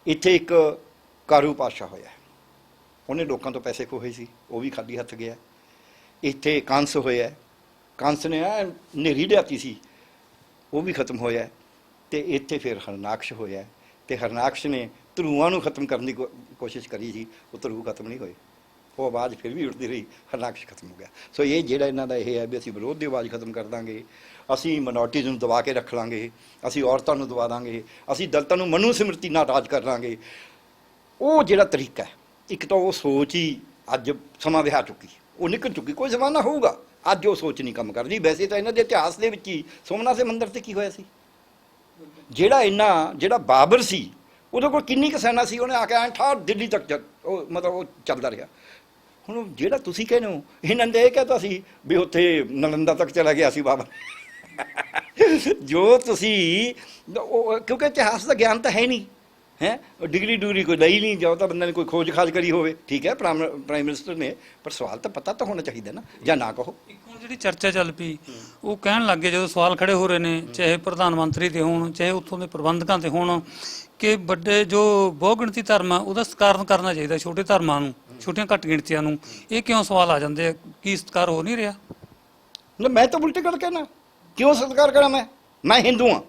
ਇੱਥੇ ਇੱਕ ਕਾਰੂ ਪਾਤਸ਼ਾਹ ਹੋਇਆ, ਉਹਨੇ ਲੋਕਾਂ ਤੋਂ ਪੈਸੇ ਖੋਹੇ ਸੀ, ਉਹ ਵੀ ਖਾਲੀ ਹੱਥ ਗਿਆ। ਇੱਥੇ ਕੰਸ ਹੋਇਆ, ਕੰਸ ਨੇ ਹਨੇਰੀ ਲਿਆਤੀ ਸੀ, ਉਹ ਵੀ ਖਤਮ ਹੋਇਆ। ਤੇ ਇੱਥੇ ਫਿਰ ਹਰਨਾਕਸ਼ ਹੋਇਆ, ਤੇ ਹਰਨਾਕਸ਼ ਨੇ ਧਰੂਆਂ ਨੂੰ ਖਤਮ ਕਰਨ ਦੀ ਕੋਸ਼ਿਸ਼ ਕਰੀ ਸੀ, ਉਹ ਧਰੂ ਖਤਮ ਨਹੀਂ ਹੋਏ, ਉਹ ਆਵਾਜ਼ ਫਿਰ ਵੀ ਉੱਠਦੀ ਰਹੀ, ਹਰਨਾਕਸ਼ ਖਤਮ ਹੋ ਗਿਆ। ਸੋ ਇਹ ਜਿਹੜਾ ਇਹਨਾਂ ਦਾ ਇਹ ਹੈ ਵੀ ਅਸੀਂ ਵਿਰੋਧ ਦੀ ਆਵਾਜ਼ ਖਤਮ ਕਰ ਦਾਂਗੇ, ਅਸੀਂ ਮਿਨੋਰਟੀਜ਼ ਨੂੰ ਦਬਾ ਕੇ ਰੱਖ ਲਾਂਗੇ, ਅਸੀਂ ਔਰਤਾਂ ਨੂੰ ਦਬਾ ਦਾਂਗੇ, ਅਸੀਂ ਦਲਿਤਾਂ ਨੂੰ ਮਨੂ ਸਿਮਰਤੀ ਨਾਲ ਰਾਜ ਕਰ ਲਾਂਗੇ। ਉਹ ਜਿਹੜਾ ਤਰੀਕਾ ਹੈ, ਇੱਕ ਤਾਂ ਉਹ ਸੋਚ ਹੀ ਅੱਜ ਸਮਾਂ ਵਿਹਾ ਚੁੱਕੀ, ਉਹ ਨਿਕਲ ਚੁੱਕੀ, ਕੋਈ ਜ਼ਮਾਨਾ ਹੋਊਗਾ। ਅੱਜ ਉਹ ਸੋਚ ਨਹੀਂ ਕੰਮ ਕਰਦੀ। ਵੈਸੇ ਤਾਂ ਇਹਨਾਂ ਦੇ ਇਤਿਹਾਸ ਦੇ ਵਿੱਚ ਹੀ ਸੋਮਨਾਥ ਦੇ ਮੰਦਿਰ ਤੇ ਕੀ ਹੋਇਆ ਸੀ, ਜਿਹੜਾ ਬਾਬਰ ਸੀ ਉਹਦੇ ਕੋਲ ਕਿੰਨੀ ਕੁ ਸੈਨਾ ਸੀ, ਉਹਨੇ ਆ ਕੇ ਐਂ ਠਾਠ ਦਿੱਲੀ ਤੱਕ ਉਹ ਮਤਲਬ ਉਹ ਚੱਲਦਾ ਰਿਹਾ। ਹੁਣ ਜਿਹੜਾ ਤੁਸੀਂ ਕਹਿੰਦੇ ਹੋ, ਇਹਨਾਂ ਨੇ ਇਹ ਕਹਿਤਾ ਸੀ ਵੀ ਉੱਥੇ ਨਾਲੰਦਾ ਤੱਕ ਚਲਾ ਗਿਆ ਸੀ ਬਾਬਰ। ਜੋ ਤੁਸੀਂ ਕਿਉਂਕਿ ਇਤਿਹਾਸ ਦਾ ਗਿਆਨ ਤਾਂ ਹੈ ਨਹੀਂ, ਹੈ ਡਿਗਰੀ ਕੋਈ ਲਈ ਨਹੀਂ, ਜਾਓ ਤਾਂ ਬੰਦੇ ਨੇ ਕੋਈ ਖੋਜ ਖਾਜ ਕਰੀ ਹੋਵੇ, ਠੀਕ ਹੈ, ਪ੍ਰਾਈਮ ਮਿਨਿਸਟਰ ਨੇ, ਪਰ ਸਵਾਲ ਤਾਂ ਪਤਾ ਤਾਂ ਹੋਣਾ ਚਾਹੀਦਾ ਨਾ, ਜਾਂ ਨਾ ਕਹੋ। ਇੱਕ ਹੁਣ ਜਿਹੜੀ ਚਰਚਾ ਚੱਲ ਪਈ, ਉਹ ਕਹਿਣ ਲੱਗੇ ਜਦੋਂ ਸਵਾਲ ਖੜੇ ਹੋ ਰਹੇ ਨੇ, ਚਾਹੇ ਪ੍ਰਧਾਨ ਮੰਤਰੀ ਤੇ ਹੋਣ, ਚਾਹੇ ਉੱਥੋਂ ਦੇ ਪ੍ਰਬੰਧਕਾਂ ਤੇ ਹੋਣ, ਕਿ ਵੱਡੇ ਜੋ ਬਹੁ ਗਿਣਤੀ ਧਰਮ ਆ ਉਹਦਾ ਸਤਿਕਾਰ ਕਰਨਾ ਚਾਹੀਦਾ ਛੋਟੇ ਧਰਮਾਂ ਨੂੰ, ਛੋਟੀਆਂ ਘੱਟ ਗਿਣਤੀਆਂ ਨੂੰ। ਇਹ ਕਿਉਂ ਸਵਾਲ ਆ ਜਾਂਦੇ ਆ, ਕੀ ਸਤਿਕਾਰ ਹੋ ਨਹੀਂ ਰਿਹਾ? ਨਾ ਮੈਂ ਤਾਂ ਉਲਟੀ ਗੱਲ ਕਹਿਣਾ, ਕਿਉਂ ਸਤਿਕਾਰ ਕਰਾਂ? ਮੈਂ ਹਿੰਦੂ ਹਾਂ।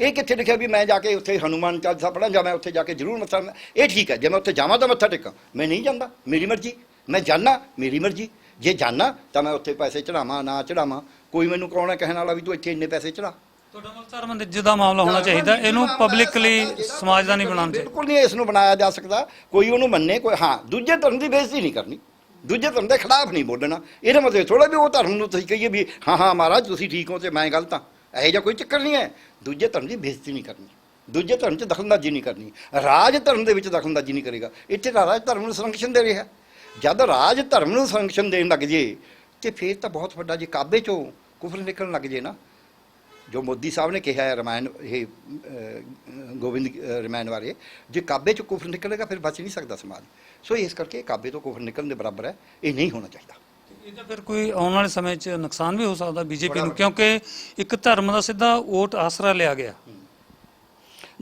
ਇਹ ਕਿੱਥੇ ਲਿਖਿਆ ਵੀ ਮੈਂ ਜਾ ਕੇ ਉੱਥੇ ਹਨੂੰਮਾਨ ਚਾਲੀਸਾ ਪੜ੍ਹਾਂ, ਜਾਂ ਮੈਂ ਉੱਥੇ ਜਾ ਕੇ ਜ਼ਰੂਰ ਮੱਥਾ? ਇਹ ਠੀਕ ਹੈ, ਜੇ ਮੈਂ ਉੱਥੇ ਜਾਵਾਂ ਤਾਂ ਮੱਥਾ ਟੇਕਾਂ, ਮੈਂ ਨਹੀਂ ਜਾਂਦਾ, ਮੇਰੀ ਮਰਜ਼ੀ। ਮੈਂ ਜਾਣਾ, ਮੇਰੀ ਮਰਜ਼ੀ। ਜੇ ਜਾਣਾ ਤਾਂ ਮੈਂ ਉੱਥੇ ਪੈਸੇ ਚੜਾਵਾਂ ਨਾ ਚੜਾਵਾਂ, ਕੋਈ ਮੈਨੂੰ ਕੌਣ ਹੈ ਕਹਿਣ ਵਾਲਾ ਵੀ ਤੂੰ ਇੱਥੇ ਇੰਨੇ ਪੈਸੇ ਚੜਾ। ਤੁਹਾਡਾ ਮਤਲਬ ਧਰਮ ਦੇ ਜਿੱਦਾਂ ਮਾਮਲਾ ਹੋਣਾ ਚਾਹੀਦਾ, ਇਹਨੂੰ ਪਬਲਿਕਲੀ ਸਮਾਜ ਦਾ ਨਹੀਂ ਬਣਾਉਣਾ ਚਾਹੀਦਾ। ਬਿਲਕੁਲ ਨਹੀਂ ਇਸ ਨੂੰ ਬਣਾਇਆ ਜਾ ਸਕਦਾ, ਕੋਈ ਉਹਨੂੰ ਮੰਨੇ, ਕੋਈ ਹਾਂ ਦੂਜੇ ਧਰਮ ਦੀ ਬੇਇੱਜ਼ਤੀ ਨਹੀਂ ਕਰਨੀ, ਦੂਜੇ ਧਰਮ ਦੇ ਖਿਲਾਫ ਨਹੀਂ ਬੋਲਣਾ। ਇਹਦਾ ਮਤਲਬ ਥੋੜਾ ਵੀ ਉਹ ਧਰਮ ਨੂੰ ਤੁਸੀਂ ਕਹੀਏ ਵੀ ਹਾਂ ਮਹਾਰਾਜ ਤੁਸੀਂ ਠੀਕ ਹੋ ਤੇ ਮੈਂ ਗਲਤ ਹਾਂ, ਇਹੋ ਜਿਹਾ ਕੋਈ ਚੱਕਰ ਨਹੀਂ ਹੈ। ਦੂਜੇ ਧਰਮ ਦੀ ਬੇਇੱਜ਼ਤੀ ਨਹੀਂ ਕਰਨੀ, ਦੂਜੇ ਧਰਮ 'ਚ ਦਖਲਅੰਦਾਜ਼ੀ ਨਹੀਂ ਕਰਨੀ। ਰਾਜ ਧਰਮ ਦੇ ਵਿੱਚ ਦਖਲਅੰਦਾਜ਼ੀ ਨਹੀਂ ਕਰੇਗਾ। ਇੱਥੇ ਰਾਜ ਧਰਮ ਨੂੰ ਸੰਰਕਸ਼ਣ ਦੇ ਰਿਹਾ, ਜਦ ਰਾਜ ਧਰਮ ਨੂੰ ਸੰਰਕਸ਼ਣ ਦੇਣ ਲੱਗ ਜੇ ਤੇ ਫਿਰ ਤਾਂ ਬਹੁਤ ਵੱਡਾ, ਜੇ ਕਾਬੇ 'ਚੋਂ ਕੁਫਰ ਨਿਕਲਣ ਲੱਗ ਜੇ ਨਾ, ਜੋ ਮੋਦੀ ਸਾਹਿਬ ਨੇ ਕਿਹਾ ਹੈ ਰਮਾਇਣ, ਇਹ ਗੋਬਿੰਦ ਰਮਾਇਣ ਬਾਰੇ, ਜੇ ਕਾਬੇ 'ਚ ਕੁਫਰ ਨਿਕਲੇਗਾ ਫਿਰ ਬਚ ਨਹੀਂ ਸਕਦਾ ਸਮਾਜ। ਸੋ ਇਸ ਕਰਕੇ ਕਾਬੇ ਤੋਂ ਕੁਫਰ ਨਿਕਲਣ ਦੇ ਬਰਾਬਰ ਹੈ, ਇਹ ਨਹੀਂ ਹੋਣਾ ਚਾਹੀਦਾ। ਇਹਦਾ ਫਿਰ ਕੋਈ ਆਉਣ ਵਾਲੇ ਸਮੇਂ 'ਚ ਨੁਕਸਾਨ ਵੀ ਹੋ ਸਕਦਾ ਬੀਜੇਪੀ ਨੂੰ, ਕਿਉਂਕਿ ਇੱਕ ਧਰਮ ਦਾ ਸਿੱਧਾ ਵੋਟ ਆਸਰਾ ਲਿਆ ਗਿਆ।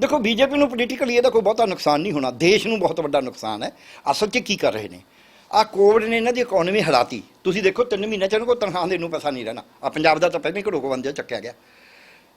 ਦੇਖੋ ਬੀਜੇਪੀ ਨੂੰ ਪੋਲੀਟੀਕਲੀ ਇਹਦਾ ਕੋਈ ਬਹੁਤਾ ਨੁਕਸਾਨ ਨਹੀਂ ਹੋਣਾ, ਦੇਸ਼ ਨੂੰ ਬਹੁਤ ਵੱਡਾ ਨੁਕਸਾਨ ਹੈ। ਅਸਲ 'ਚ ਕੀ ਕਰ ਰਹੇ ਨੇ, ਆਹ ਕੋਵਿਡ ਨੇ ਇਹਨਾਂ ਦੀ ਇਕਨੋਮੀ ਹਿਲਾਤੀ। ਤੁਸੀਂ ਦੇਖੋ 3 ਮਹੀਨਿਆਂ 'ਚ ਇਹਨਾਂ ਕੋਲ ਤਨਖਾਹ ਦੇਣ ਨੂੰ ਪੈਸਾ ਨਹੀਂ ਰਹਿਣਾ। ਆ ਪੰਜਾਬ ਦਾ ਤਾਂ ਪਹਿਲਾਂ ਹੀ ਘੜੋ ਬੰਦੇ ਚੱਕਿਆ ਗਿਆ।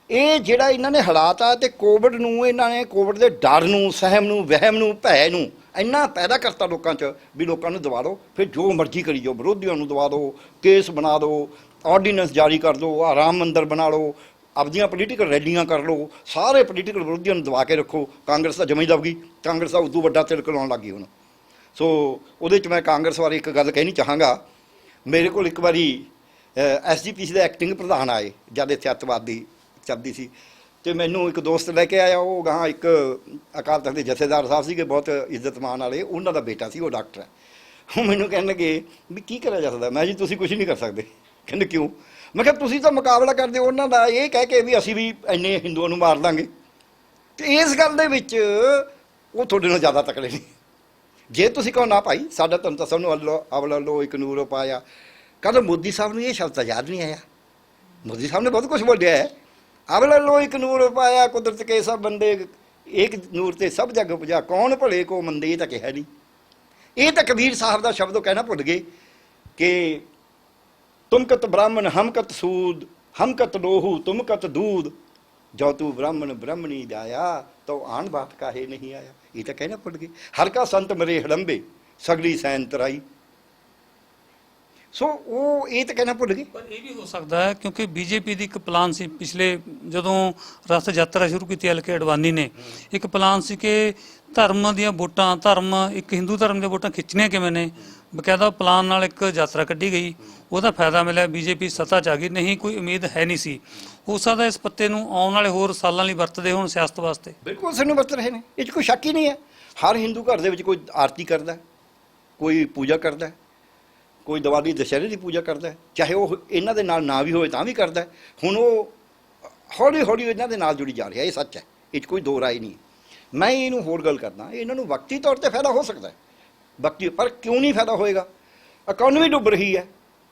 ਇਹ ਜਿਹੜਾ ਇਹਨਾਂ ਨੇ ਹਾਲਾਤ ਆ, ਤੇ ਕੋਵਿਡ ਨੂੰ ਇਹਨਾਂ ਨੇ, ਕੋਵਿਡ ਦੇ ਡਰ ਨੂੰ, ਸਹਿਮ ਨੂੰ, ਵਹਿਮ ਨੂੰ, ਭੈ ਨੂੰ ਇੰਨਾ ਪੈਦਾ ਕਰਤਾ ਲੋਕਾਂ 'ਚ ਵੀ ਲੋਕਾਂ ਨੂੰ ਦਵਾ ਦਿਓ, ਫਿਰ ਜੋ ਮਰਜ਼ੀ ਕਰੀ ਜਾਓ, ਵਿਰੋਧੀਆਂ ਨੂੰ ਦਵਾ ਦਿਓ, ਕੇਸ ਬਣਾ ਦਿਓ, ਆਰਡੀਨੈਂਸ ਜਾਰੀ ਕਰ ਦਿਓ, ਆਹ ਰਾਮ ਮੰਦਿਰ ਬਣਾ ਲਓ, ਆਪਦੀਆਂ ਪੋਲੀਟੀਕਲ ਰੈਲੀਆਂ ਕਰ ਲਓ, ਸਾਰੇ ਪੋਲੀਟੀਕਲ ਵਿਰੋਧੀਆਂ ਨੂੰ ਦਬਾ ਕੇ ਰੱਖੋ। ਕਾਂਗਰਸ ਤਾਂ ਜਮਾ ਹੀ ਦਬ ਗਈ, ਕਾਂਗਰਸ ਦਾ ਉਦੋਂ ਵੱਡਾ ਤਿਲਕ ਲਾਉਣ ਲੱਗ ਗਈ ਹੁਣ। ਸੋ ਉਹਦੇ 'ਚ ਮੈਂ ਕਾਂਗਰਸ ਬਾਰੇ ਇੱਕ ਗੱਲ ਕਹਿਣੀ ਚਾਹਾਂਗਾ। ਮੇਰੇ ਕੋਲ ਇੱਕ ਵਾਰੀ SGPC ਦੇ ਐਕਟਿੰਗ ਪ੍ਰਧਾਨ ਆਏ ਜਦ ਇੱਥੇ ਅੱਤਵਾਦ ਦੀ ਚੱਲਦੀ ਸੀ, ਅਤੇ ਮੈਨੂੰ ਇੱਕ ਦੋਸਤ ਲੈ ਕੇ ਆਇਆ। ਉਹ ਗਾਹਾਂ ਇੱਕ ਅਕਾਲ ਤਖਤ ਦੇ ਜਥੇਦਾਰ ਸਾਹਿਬ ਸੀਗੇ, ਬਹੁਤ ਇੱਜ਼ਤ ਮਾਣ ਵਾਲੇ, ਉਹਨਾਂ ਦਾ ਬੇਟਾ ਸੀ, ਉਹ ਡਾਕਟਰ ਹੈ। ਉਹ ਮੈਨੂੰ ਕਹਿਣ ਲੱਗੇ ਵੀ ਕੀ ਕਰਿਆ ਜਾ ਸਕਦਾ? ਮੈਂ ਜੀ ਤੁਸੀਂ ਕੁਝ ਨਹੀਂ ਕਰ ਸਕਦੇ। ਕਹਿੰਦੇ ਕਿਉਂ? ਮੈਂ ਕਿਹਾ ਤੁਸੀਂ ਤਾਂ ਮੁਕਾਬਲਾ ਕਰਦੇ ਹੋ ਉਹਨਾਂ ਦਾ, ਇਹ ਕਹਿ ਕੇ ਵੀ ਅਸੀਂ ਵੀ ਇੰਨੇ ਹਿੰਦੂਆਂ ਨੂੰ ਮਾਰ ਦਾਂਗੇ। ਅਤੇ ਇਸ ਗੱਲ ਦੇ ਵਿੱਚ ਉਹ ਤੁਹਾਡੇ ਨਾਲ ਜ਼ਿਆਦਾ ਤਕੜੇ ਨੇ। ਜੇ ਤੁਸੀਂ ਕਹੋ ਨਾ ਭਾਈ ਸਾਡਾ ਧਰਮ ਤਾਂ ਸਭ ਨੂੰ ਅਵਲ ਲੋ ਇੱਕ ਨੂਰ ਪਾਇਆ, ਕਹਿੰਦਾ ਮੋਦੀ ਸਾਹਿਬ ਨੂੰ ਇਹ ਸ਼ਬਦ ਤਾਂ ਯਾਦ ਨਹੀਂ ਆਇਆ। ਮੋਦੀ ਸਾਹਿਬ ਨੇ ਬਹੁਤ ਕੁਝ ਬੋਲਿਆ ਹੈ, ਅਵਲ ਲੋ ਇੱਕ ਨੂਰ ਪਾਇਆ, ਕੁਦਰਤ ਕੇ ਸਭ ਬੰਦੇ ਇੱਕ ਨੂਰ ਤੇ ਸਭ ਜਗ ਉਪਜਾ, ਕੌਣ ਭਲੇ ਕੋ ਮੰਦੇ, ਇਹ ਤਾਂ ਕਿਹਾ ਨਹੀਂ। ਇਹ ਤਾਂ ਕਬੀਰ ਸਾਹਿਬ ਦਾ ਸ਼ਬਦ ਉਹ ਕਹਿਣਾ ਭੁੱਲ ਗਏ ਕਿ ਤੁਮ ਕਤ ਬ੍ਰਾਹਮਣ ਹਮ ਕਤ ਸੂਦ, ਹਮ ਕਤ ਲੋਹੂ ਤੁਮ ਕਤ ਦੂਧ, ਜੋ ਤੂੰ ਬ੍ਰਾਹਮਣ ਬ੍ਰਹਮਣੀ ਜਾਇਆ ਤੋ ਆਣ ਬਾਤ ਕਾਹੇ ਨਹੀਂ ਆਇਆ। ਇਹ ਤਾਂ ਕਹਿਣਾ ਭੁੱਲ ਗਏ। ਹਰ ਕਾ ਸੰਤ ਮਰੇ ਹੜੰਬੇ ਸਗਲੀ ਸੈਨ ਤਰਾਈ। ਸੋ ਉਹ ਇਹ ਤਾਂ ਕਹਿਣਾ ਭੁੱਲ ਗਏ। ਪਰ ਇਹ ਵੀ ਹੋ ਸਕਦਾ ਹੈ ਕਿਉਂਕਿ ਬੀਜੇਪੀ ਦੀ ਇੱਕ ਪਲਾਨ ਸੀ, ਪਿਛਲੇ ਜਦੋਂ ਰਥ ਯਾਤਰਾ ਸ਼ੁਰੂ ਕੀਤੀ LK ਅਡਵਾਨੀ ਨੇ, ਇੱਕ ਪਲਾਨ ਸੀ ਕਿ ਧਰਮ ਦੀਆਂ ਵੋਟਾਂ, ਇੱਕ ਹਿੰਦੂ ਧਰਮ ਦੀਆਂ ਵੋਟਾਂ ਖਿੱਚਣੀਆਂ ਕਿਵੇਂ ਨੇ, ਬਕਾਇਦਾ ਪਲਾਨ ਨਾਲ ਇੱਕ ਯਾਤਰਾ ਕੱਢੀ ਗਈ, ਉਹਦਾ ਫਾਇਦਾ ਮਿਲਿਆ, ਬੀਜੇਪੀ ਸੱਤਾ 'ਚ ਆ ਗਈ। ਨਹੀਂ ਕੋਈ ਉਮੀਦ ਹੈ ਨਹੀਂ ਸੀ। ਹੋ ਸਕਦਾ ਇਸ ਪੱਤੇ ਨੂੰ ਆਉਣ ਵਾਲੇ ਹੋਰ ਸਾਲਾਂ ਲਈ ਵਰਤਦੇ ਹੋਣ ਸਿਆਸਤ ਵਾਸਤੇ। ਬਿਲਕੁਲ ਸਾਨੂੰ ਵਰਤ ਰਹੇ ਨੇ, ਇਹ 'ਚ ਕੋਈ ਸ਼ੱਕ ਹੀ ਨਹੀਂ ਹੈ। ਹਰ ਹਿੰਦੂ ਘਰ ਦੇ ਵਿੱਚ ਕੋਈ ਆਰਤੀ ਕਰਦਾ, ਕੋਈ ਪੂਜਾ ਕਰਦਾ, ਕੋਈ ਦੀਵਾਲੀ ਦੁਸਹਿਰੇ ਦੀ ਪੂਜਾ ਕਰਦਾ, ਚਾਹੇ ਉਹ ਇਹਨਾਂ ਦੇ ਨਾਲ ਨਾ ਵੀ ਹੋਵੇ ਤਾਂ ਵੀ ਕਰਦਾ। ਹੁਣ ਉਹ ਹੌਲੀ ਹੌਲੀ ਇਹਨਾਂ ਦੇ ਨਾਲ ਜੁੜੀ ਜਾ ਰਿਹਾ, ਇਹ ਸੱਚ ਹੈ, ਇਹ 'ਚ ਕੋਈ ਦੋ ਰਾਏ ਨਹੀਂ। ਮੈਂ ਇਹਨੂੰ ਹੋਰ ਗੱਲ ਕਰਦਾ, ਇਹਨਾਂ ਨੂੰ ਵਕਤੀ ਤੌਰ 'ਤੇ ਫਾਇਦਾ ਹੋ ਸਕਦਾ ਹੈ, ਵਕਤੀ, ਪਰ ਕਿਉਂ ਨਹੀਂ ਫਾਇਦਾ ਹੋਏਗਾ? ਇਕਨੋਮੀ ਡੁੱਬ ਰਹੀ ਹੈ,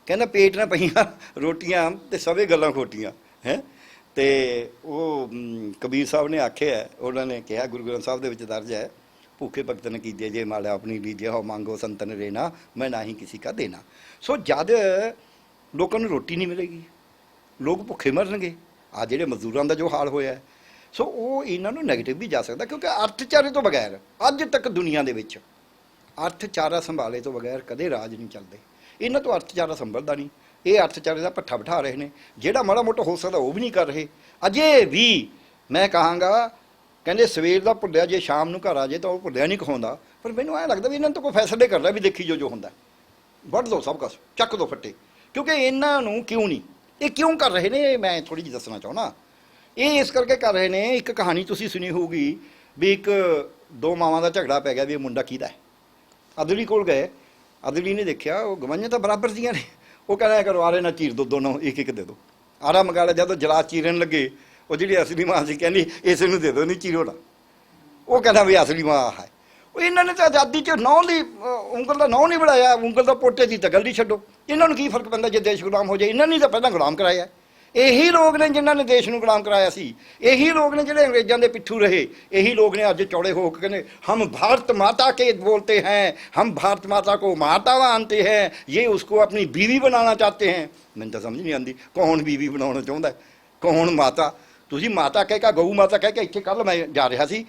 ਕਹਿੰਦਾ ਪੇਟ ਨਾ ਪਈਆਂ ਰੋਟੀਆਂ ਤੇ ਸਭੇ ਗੱਲਾਂ ਖੋਟੀਆਂ ਹੈ। ਅਤੇ ਉਹ ਕਬੀਰ ਸਾਹਿਬ ਨੇ ਆਖਿਆ, ਉਹਨਾਂ ਨੇ ਕਿਹਾ, ਗੁਰੂ ਗ੍ਰੰਥ ਸਾਹਿਬ ਦੇ ਵਿੱਚ ਦਰਜ ਹੈ, ਭੁੱਖੇ ਭਗਤ ਨ ਕੀਜੇ ਜੇ ਮਾਲਿਆ ਆਪਣੀ ਲੀਜੇ ਹੋ ਮੰਗੋ ਸੰਤਨ ਰੇਨਾ ਮੈਂ ਨਾ ਹੀ ਕਿਸੇ ਕਾ ਦੇਣਾ। ਸੋ ਜਦ ਲੋਕਾਂ ਨੂੰ ਰੋਟੀ ਨਹੀਂ ਮਿਲੇਗੀ, ਲੋਕ ਭੁੱਖੇ ਮਰਨਗੇ। ਆ ਜਿਹੜੇ ਮਜ਼ਦੂਰਾਂ ਦਾ ਜੋ ਹਾਲ ਹੋਇਆ, ਸੋ ਉਹ ਇਹਨਾਂ ਨੂੰ ਨੈਗੇਟਿਵ ਵੀ ਜਾ ਸਕਦਾ, ਕਿਉਂਕਿ ਅਰਥਚਾਰੇ ਤੋਂ ਬਗੈਰ ਅੱਜ ਤੱਕ ਦੁਨੀਆ ਦੇ ਵਿੱਚ ਅਰਥਚਾਰਾ ਸੰਭਾਲੇ ਤੋਂ ਬਗੈਰ ਕਦੇ ਰਾਜ ਨਹੀਂ ਚੱਲਦੇ। ਇਹਨਾਂ ਤੋਂ ਅਰਥਚਾਰਾ ਸੰਭਲਦਾ ਨਹੀਂ। ਇਹ ਅਰਥਚਾਰੇ ਦਾ ਭੱਠਾ ਬਿਠਾ ਰਹੇ ਨੇ, ਜਿਹੜਾ ਮਾੜਾ ਮੋਟਾ ਹੋ ਸਕਦਾ ਉਹ ਵੀ ਨਹੀਂ ਕਰ ਰਹੇ। ਅਜੇ ਵੀ ਮੈਂ ਕਹਾਂਗਾ, ਕਹਿੰਦੇ ਸਵੇਰ ਦਾ ਭੁੱਲਿਆ ਜੇ ਸ਼ਾਮ ਨੂੰ ਘਰ ਆ ਜੇ ਤਾਂ ਉਹ ਭੁੱਲਿਆ ਨਹੀਂ ਕਹਾਉਂਦਾ। ਪਰ ਮੈਨੂੰ ਐਂ ਲੱਗਦਾ ਵੀ ਇਹਨਾਂ ਤੋਂ ਕੋਈ ਫੈਸਲੇ ਕਰ ਰਿਹਾ ਵੀ ਦੇਖੀ ਜੋ ਹੁੰਦਾ। ਵੱਢ ਦਿਓ ਸਭ ਕੁਛ, ਚੱਕ ਦਿਓ ਫੱਟੇ। ਕਿਉਂਕਿ ਇਹਨਾਂ ਨੂੰ ਕਿਉਂ ਨਹੀਂ, ਇਹ ਕਿਉਂ ਕਰ ਰਹੇ ਨੇ, ਇਹ ਮੈਂ ਥੋੜ੍ਹੀ ਜਿਹੀ ਦੱਸਣਾ ਚਾਹੁੰਦਾ। ਇਹ ਇਸ ਕਰਕੇ ਕਰ ਰਹੇ ਨੇ, ਇੱਕ ਕਹਾਣੀ ਤੁਸੀਂ ਸੁਣੀ ਹੋਊਗੀ ਵੀ ਇੱਕ ਦੋ ਮਾਵਾਂ ਦਾ ਝਗੜਾ ਪੈ ਗਿਆ ਵੀ ਇਹ ਮੁੰਡਾ ਕਿਹਦਾ ਹੈ। ਅਦਲੀ ਕੋਲ ਗਏ, ਅਦਲੀ ਨੇ ਦੇਖਿਆ ਉਹ ਗਵਾਈਆਂ ਤਾਂ ਬਰਾਬਰ ਦੀਆਂ ਨੇ। ਉਹ ਕਹਿੰਦਾ ਕਰੋ ਆਰੇ ਨਾਲ ਚੀਰ ਦੋ, ਦੋਨੋਂ ਇੱਕ ਇੱਕ ਦੇ ਦਿਓ। ਆਰਾ ਮੰਗਾ ਲਿਆ, ਜਦੋਂ ਜਲਾ ਚੀਰਨ ਲੱਗੇ ਉਹ ਜਿਹੜੀ ਅਸਲੀ ਮਾਂ ਸੀ ਕਹਿੰਦੀ ਇਸ ਨੂੰ ਦੇ ਦਿਓ, ਨਹੀਂ ਚੀਰੋ ਨਾ। ਉਹ ਕਹਿੰਦਾ ਵੀ ਅਸਲੀ ਮਾਂ ਹੈ। ਉਹ ਇਹਨਾਂ ਨੇ ਤਾਂ ਆਜ਼ਾਦੀ 'ਚ ਨਹੁੰ ਦੀ ਉਂਗਲ ਦਾ ਨਹੁੰ ਨਹੀਂ ਬਣਾਇਆ, ਉਂਗਲ ਦਾ ਪੋਟੇ ਦੀ ਤਾਂ ਗੱਲ ਹੀ ਛੱਡੋ। ਇਹਨਾਂ ਨੂੰ ਕੀ ਫਰਕ ਪੈਂਦਾ ਜੇ ਦੇਸ਼ ਗੁਲਾਮ ਹੋ ਜਾਏ। ਇਹਨਾਂ ਨੇ ਤਾਂ ਪਹਿਲਾਂ ਗੁਲਾਮ ਕਰਾਇਆ। ਇਹੀ ਲੋਕ ਨੇ ਜਿਨ੍ਹਾਂ ਨੇ ਦੇਸ਼ ਨੂੰ ਗੁਲਾਮ ਕਰਾਇਆ ਸੀ। ਇਹੀ ਲੋਕ ਨੇ ਜਿਹੜੇ ਅੰਗਰੇਜ਼ਾਂ ਦੇ ਪਿੱਛੂ ਰਹੇ। ਇਹੀ ਲੋਕ ਨੇ ਅੱਜ ਚੌੜੇ ਹੋ ਕੇ ਕਹਿੰਦੇ ਹਮ भारत माता के बोलते हैं, हम भारत माता को माता मानते हैं, ये उसको अपनी बीवी बनाना चाहते हैं। ਮੈਨੂੰ ਤਾਂ ਸਮਝ ਨਹੀਂ ਆਉਂਦੀ ਕੌਣ ਬੀਵੀ ਬਣਾਉਣਾ ਚਾਹੁੰਦਾ, ਕੌਣ ਮਾਤਾ। ਤੁਸੀਂ ਮਾਤਾ ਕਹਿ ਕੇ, ਗਊ ਮਾਤਾ ਕਹਿ ਕੇ, ਇੱਥੇ ਕੱਲ੍ਹ ਮੈਂ ਜਾ ਰਿਹਾ ਸੀ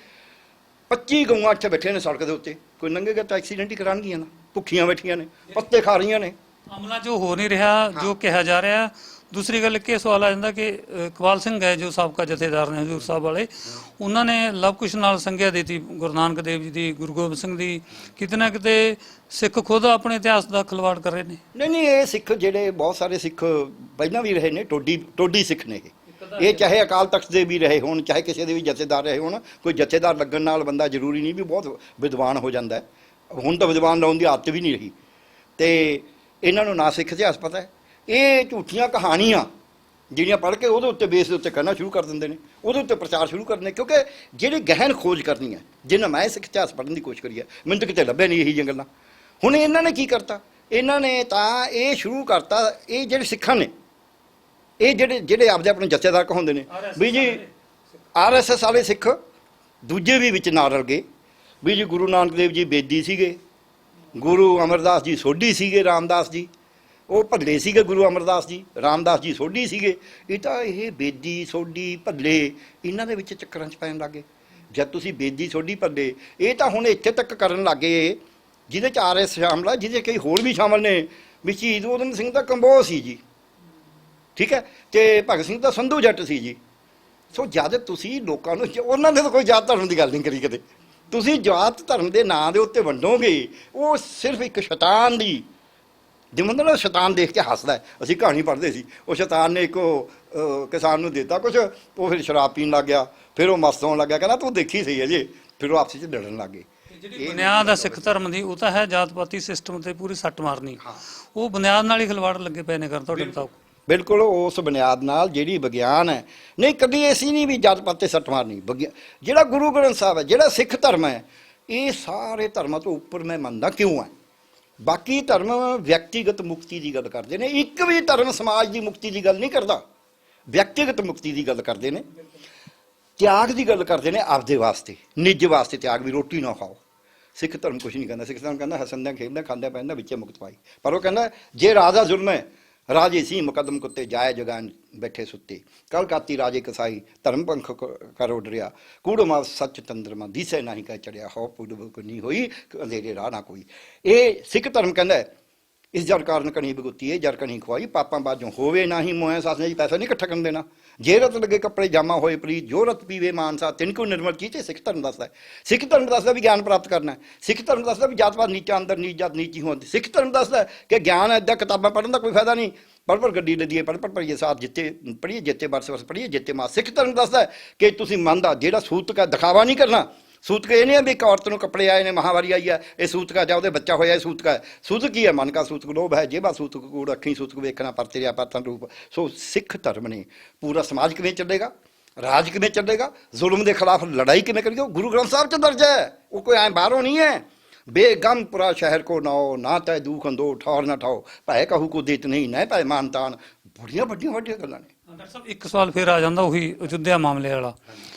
25 ਗਊਆਂ ਇੱਥੇ ਬੈਠੇ ਨੇ ਸੜਕ ਦੇ ਉੱਤੇ, ਕੋਈ ਲੰਘੇਗਾ ਤਾਂ ਐਕਸੀਡੈਂਟ ਹੀ ਕਰਾਉਣਗੀਆਂ ਨਾ, ਭੁੱਖੀਆਂ ਬੈਠੀਆਂ ਨੇ, ਪੱਤੇ ਖਾ ਰਹੀਆਂ ਨੇ। ਅਮਲਾ ਜੋ ਹੋ ਨਹੀਂ ਰਿਹਾ, ਜੋ ਕਿਹਾ ਜਾ ਰਿਹਾ। ਦੂਸਰੀ ਗੱਲ ਇੱਕ ਇਹ ਸਵਾਲ ਆ ਜਾਂਦਾ ਕਿ ਇਕਬਾਲ ਸਿੰਘ ਹੈ ਜੋ ਸਾਬਕਾ ਜਥੇਦਾਰ ਨੇ ਹਜ਼ੂਰ ਸਾਹਿਬ ਵਾਲੇ, ਉਹਨਾਂ ਨੇ ਲਵ ਕੁਸ਼ ਨਾਲ ਸੰਗਿਆ ਦਿੱਤੀ ਗੁਰੂ ਨਾਨਕ ਦੇਵ ਜੀ ਦੀ, ਗੁਰੂ ਗੋਬਿੰਦ ਸਿੰਘ ਦੀ। ਕਿਤੇ ਨਾ ਕਿਤੇ ਸਿੱਖ ਖੁਦ ਆਪਣੇ ਇਤਿਹਾਸ ਦਾ ਖਿਲਵਾੜ ਕਰ ਰਹੇ ਨੇ। ਨਹੀਂ, ਇਹ ਸਿੱਖ ਜਿਹੜੇ ਬਹੁਤ ਸਾਰੇ ਸਿੱਖ ਪਹਿਲਾਂ ਵੀ ਰਹੇ ਨੇ, ਟੋਡੀ ਸਿੱਖ ਨੇ ਇਹ ਚਾਹੇ ਅਕਾਲ ਤਖਤ ਦੇ ਵੀ ਰਹੇ ਹੋਣ, ਚਾਹੇ ਕਿਸੇ ਦੇ ਵੀ ਜਥੇਦਾਰ ਰਹੇ ਹੋਣ। ਕੋਈ ਜਥੇਦਾਰ ਲੱਗਣ ਨਾਲ ਬੰਦਾ ਜ਼ਰੂਰੀ ਨਹੀਂ ਵੀ ਬਹੁਤ ਵਿਦਵਾਨ ਹੋ ਜਾਂਦਾ ਹੈ। ਹੁਣ ਤਾਂ ਵਿਦਵਾਨ ਲਾਉਣ ਦੀ ਆਦਤ ਵੀ ਨਹੀਂ ਰਹੀ। ਤੇ ਇਹਨਾਂ ਨੂੰ ਨਾ ਸਿੱਖ ਇਤਿਹਾਸ ਪਤਾ ਹੈ। ਇਹ ਝੂਠੀਆਂ ਕਹਾਣੀਆਂ ਜਿਹੜੀਆਂ ਪੜ੍ਹ ਕੇ ਉਹਦੇ ਉੱਤੇ ਬੇਸ ਦੇ ਉੱਤੇ ਕਰਨਾ ਸ਼ੁਰੂ ਕਰ ਦਿੰਦੇ ਨੇ, ਉਹਦੇ ਉੱਤੇ ਪ੍ਰਚਾਰ ਸ਼ੁਰੂ ਕਰਦੇ ਨੇ। ਕਿਉਂਕਿ ਜਿਹੜੀ ਗਹਿਨ ਖੋਜ ਕਰਨੀ ਹੈ, ਜਿੰਨਾ ਮੈਂ ਸਿੱਖ ਇਤਿਹਾਸ ਪੜ੍ਹਨ ਦੀ ਕੋਸ਼ਿਸ਼ ਕਰੀ ਹੈ, ਮੈਨੂੰ ਤਾਂ ਕਿਤੇ ਲੱਭਿਆ ਨਹੀਂ ਇਹੀ ਜਿਹੀਆਂ ਗੱਲਾਂ। ਹੁਣ ਇਹਨਾਂ ਨੇ ਕੀ ਕਰਤਾ, ਇਹਨਾਂ ਨੇ ਤਾਂ ਇਹ ਸ਼ੁਰੂ ਕਰਤਾ, ਇਹ ਜਿਹੜੇ ਸਿੱਖਾਂ ਨੇ, ਇਹ ਜਿਹੜੇ ਆਪਦੇ ਆਪਣੇ ਜਥੇਦਾਰ ਕਹਾਉਂਦੇ ਨੇ ਵੀ ਜੀ RSS ਵਾਲੇ ਸਿੱਖ, ਦੂਜੇ ਵੀ ਵਿੱਚ ਨਾਲ ਰਲ ਗਏ ਵੀ ਜੀ ਗੁਰੂ ਨਾਨਕ ਦੇਵ ਜੀ ਬੇਦੀ ਸੀਗੇ, ਗੁਰੂ ਅਮਰਦਾਸ ਜੀ ਸੋਢੀ ਸੀਗੇ, ਰਾਮਦਾਸ ਜੀ ਉਹ ਭੱਲੇ ਸੀਗੇ, ਗੁਰੂ ਅਮਰਦਾਸ ਜੀ, ਰਾਮਦਾਸ ਜੀ ਸੋਢੀ ਸੀਗੇ। ਇਹ ਤਾਂ ਇਹ ਬੇਦੀ ਸੋਢੀ ਭੱਲੇ ਇਹਨਾਂ ਦੇ ਵਿੱਚ ਚੱਕਰਾਂ 'ਚ ਪੈਣ ਲੱਗੇ। ਜਦ ਤੁਸੀਂ ਬੇਦੀ ਸੋਢੀ ਭੱਲੇ ਇਹ ਤਾਂ ਹੁਣ ਇੱਥੇ ਤੱਕ ਕਰਨ ਲੱਗੇ ਜਿਹਦੇ 'ਚ RS ਸ਼ਾਮਲ ਆ, ਜਿਹਦੇ ਕਈ ਹੋਰ ਵੀ ਸ਼ਾਮਲ ਨੇ ਵੀ ਸ਼ਹੀਦ ਊਧਮ ਸਿੰਘ ਦਾ ਕੰਬੋਹ ਸੀ ਜੀ, ਠੀਕ ਹੈ, ਤੇ ਭਗਤ ਸਿੰਘ ਦਾ ਸੰਧੂ ਜੱਟ ਸੀ ਜੀ। ਸੋ ਜਦ ਤੁਸੀਂ ਲੋਕਾਂ ਨੂੰ, ਉਹਨਾਂ ਨੇ ਤਾਂ ਕੋਈ ਜਾਤ ਧਰਮ ਦੀ ਗੱਲ ਨਹੀਂ ਕਰੀ ਕਦੇ। ਤੁਸੀਂ ਜਾਤ ਧਰਮ ਦੇ ਨਾਂ ਦੇ ਉੱਤੇ ਵੰਡੋਗੇ, ਉਹ ਸਿਰਫ ਇੱਕ ਸ਼ੈਤਾਨ ਦੀ ਜਿਵੇਂ ਨਾ ਸ਼ੈਤਾਨ ਦੇਖ ਕੇ ਹੱਸਦਾ। ਅਸੀਂ ਕਹਾਣੀ ਪੜ੍ਹਦੇ ਸੀ, ਉਹ ਸ਼ੈਤਾਨ ਨੇ ਇੱਕ ਕਿਸਾਨ ਨੂੰ ਦਿੱਤਾ ਕੁਛ, ਉਹ ਫਿਰ ਸ਼ਰਾਬ ਪੀਣ ਲੱਗ ਗਿਆ, ਫਿਰ ਉਹ ਮਸਤ ਹੋਣ ਲੱਗਾ, ਕਹਿੰਦਾ ਤੂੰ ਦੇਖੀ ਸਹੀ ਹੈ ਜੀ, ਫਿਰ ਉਹ ਆਪਸ 'ਚ ਲੜਨ ਲੱਗ ਗਏ। ਜਿਹੜੀ ਬੁਨਿਆਦ ਆ ਸਿੱਖ ਧਰਮ ਦੀ, ਉਹ ਤਾਂ ਹੈ ਜਾਤ ਪਾਤੀ ਸਿਸਟਮ ਤੇ ਪੂਰੀ ਸੱਟ ਮਾਰਨੀ। ਉਹ ਬੁਨਿਆਦ ਨਾਲ ਹੀ ਖਿਲਵਾੜ ਲੱਗੇ ਪਏ ਨੇ ਕਰਨ ਤੁਹਾਡੇ ਮੁਤਾਬਕ। ਬਿਲਕੁਲ ਉਸ ਬੁਨਿਆਦ ਨਾਲ ਜਿਹੜੀ ਵਿਗਿਆਨ ਹੈ, ਨਹੀਂ ਕਦੀ ਐਸੀ ਨਹੀਂ ਵੀ ਜਾਤ ਪਾਤ 'ਤੇ ਸੱਟ ਮਾਰਨੀ। ਜਿਹੜਾ ਗੁਰੂ ਗ੍ਰੰਥ ਸਾਹਿਬ ਹੈ, ਜਿਹੜਾ ਸਿੱਖ ਧਰਮ ਹੈ, ਇਹ ਸਾਰੇ ਧਰਮਾਂ ਤੋਂ ਉੱਪਰ ਮੈਂ ਮੰਨਦਾ। ਕਿਉਂ ਹੈ? ਬਾਕੀ ਧਰਮ ਵਿਅਕਤੀਗਤ ਮੁਕਤੀ ਦੀ ਗੱਲ ਕਰਦੇ ਨੇ, ਇੱਕ ਵੀ ਧਰਮ ਸਮਾਜ ਦੀ ਮੁਕਤੀ ਦੀ ਗੱਲ ਨਹੀਂ ਕਰਦਾ, ਵਿਅਕਤੀਗਤ ਮੁਕਤੀ ਦੀ ਗੱਲ ਕਰਦੇ ਨੇ, ਤਿਆਗ ਦੀ ਗੱਲ ਕਰਦੇ ਨੇ ਆਪਦੇ ਵਾਸਤੇ, ਨਿੱਜ ਵਾਸਤੇ ਤਿਆਗ, ਵੀ ਰੋਟੀ ਨਾ ਖਾਓ। ਸਿੱਖ ਧਰਮ ਕੁਛ ਨਹੀਂ ਕਹਿੰਦਾ। ਸਿੱਖ ਧਰਮ ਕਹਿੰਦਾ ਹੱਸਦਿਆਂ ਖੇਡਦਿਆਂ ਖਾਂਦਿਆਂ ਪੈਂਦਾ ਵਿੱਚੇ ਮੁਕਤ ਪਾਈ। ਪਰ ਉਹ ਕਹਿੰਦਾ ਜੇ ਰਾਜਾ ਜ਼ੁਲਮ ਹੈ, ਰਾਜੇ ਸੀ ਮੁਕੱਦਮ ਕੁੱਤੇ ਜਾਏ ਜਗਾਨ ਬੈਠੇ ਸੁੱਤੇ, ਕਲ ਕਾਤੀ ਰਾਜੇ ਕਸਾਈ ਧਰਮ ਪੰਖ ਕਰੋ ਡਰਿਆ, ਕੂੜਮਾ ਸੱਚ ਤੰਦਰਮਾ ਦਿਸੇ ਨਹੀਂ ਕਹਿ ਚੜਿਆ, ਹੋ ਪੁੱਡ ਨਹੀਂ ਹੋਈ ਅੰਧੇਰੇ ਰਾਹ ਨਾ ਕੋਈ। ਇਹ ਸਿੱਖ ਧਰਮ ਕਹਿੰਦਾ ਇਸ ਜਰ ਕਾਰਨ ਕਣੀ ਬਗੁੱਤੀ ਹੈ, ਜਰ ਕਣੀ ਖਵਾਈ ਪਾਪਾਂ ਬਾਝੋਂ ਹੋਵੇ ਨਾ ਹੀ ਮੋਹਿ ਸਾਸ ਨੇ ਪੈਸਾ ਨਹੀਂ ਇਕੱਠਾ ਕਰਨ ਦੇਣਾ, ਜੇ ਰਤ ਲੱਗੇ ਕੱਪੜੇ ਜਾਮਾ ਹੋਏ ਪ੍ਰੀਤ, ਜੋ ਰਤ ਪੀਵੇ ਮਾਨਸਾ ਤਿਨਕੋ ਨਿਰਮਲ ਕੀਤੇ। ਸਿੱਖ ਧਰਮ ਦੱਸਦਾ। ਸਿੱਖ ਧਰਮ ਦੱਸਦਾ ਵੀ ਗਿਆਨ ਪ੍ਰਾਪਤ ਕਰਨਾ। ਸਿੱਖ ਧਰਮ ਦੱਸਦਾ ਵੀ ਜਾਤ ਪਾਤ ਨੀਚਾ ਅੰਦਰ, ਨੀਚ ਜਾਤ ਨੀਚੀ ਹੋਣ। ਸਿੱਖ ਧਰਮ ਦੱਸਦਾ ਕਿ ਗਿਆਨ ਇੱਦਾਂ ਕਿਤਾਬਾਂ ਪੜ੍ਹਨ ਦਾ ਕੋਈ ਫਾਇਦਾ ਨਹੀਂ, ਪੜ੍ਹ ਗੱਡੀ ਲੱਦੀਏ, ਪੜ੍ਹ ਪੜ੍ਹੀਏ ਸਾਥ ਜਿੱਤੇ ਪੜ੍ਹੀਏ, ਜਿੱਤੇ ਬਰਸ ਬਰਸ ਪੜ੍ਹੀਏ, ਜਿੱਤੇ ਮਾਸ। ਸਿੱਖ ਧਰਮ ਦੱਸਦਾ ਕਿ ਤੁਸੀਂ ਮਨ ਦਾ ਜਿਹੜਾ ਸੂਤਕ ਹੈ ਦਿਖਾਵਾ ਨਹੀਂ ਕਰਨਾ। ਸੂਤਕ ਇਹ ਨਹੀਂ ਹੈ ਵੀ ਇੱਕ ਔਰਤ ਨੂੰ ਕੱਪੜੇ ਆਏ ਨੇ, ਮਹਾਵਾਰੀ ਆਈ ਹੈ, ਇਹ ਸੂਤਕਾ ਜਾਂ ਉਹਦੇ ਬੱਚਾ ਹੋਇਆ ਇਹ ਸੂਤਕਾ ਹੈ। ਸੂਤਕ ਕੀ ਹੈ? ਮਨ ਕਾ ਸੂਤਕ ਲੋਭ ਹੈ, ਜੇਬਾ ਸੂਤਕ ਕੂੜ, ਅੱਖੀਂ ਸੂਤਕ ਵੇਖਣਾ, ਪਰ ਤੇਰਿਆ ਪਾਤਾਂ ਰੂਪ। ਸੋ ਸਿੱਖ ਧਰਮ ਨੇ ਪੂਰਾ ਸਮਾਜ ਕਿਵੇਂ ਚੱਲੇਗਾ, ਰਾਜ ਕਿਵੇਂ ਚੱਲੇਗਾ, ਜ਼ੁਲਮ ਦੇ ਖਿਲਾਫ ਲੜਾਈ ਕਿਵੇਂ ਕਰੀਏ, ਉਹ ਗੁਰੂ ਗ੍ਰੰਥ ਸਾਹਿਬ 'ਚ ਦਰਜ ਹੈ। ਉਹ ਕੋਈ ਐਂ ਬਾਹਰੋਂ ਨਹੀਂ ਹੈ। ਬੇਗਮ ਪੁਰਾ ਸ਼ਹਿਰ ਕੋ ਨਾਓ, ਨਾ ਤੈ ਦੂਖ ਅੰਦੋ ਠੌਰ ਨਾ ਠਾਓ, ਭਾਏ ਕਹੂ ਕੋ ਦੇਤ ਨਹੀਂ, ਨਾ ਭਾਏ ਮਾਨਤਾਨ। ਬੜੀਆਂ ਵੱਡੀਆਂ ਗੱਲਾਂ ਨੇ। ਡਾਕਟਰ ਸਾਹਿਬ ਇੱਕ ਸਵਾਲ ਫਿਰ ਆ ਜਾਂਦਾ ਉਹੀ ਅਯੁੱਧਿਆ ਮਾਮਲੇ ਵਾਲਾ,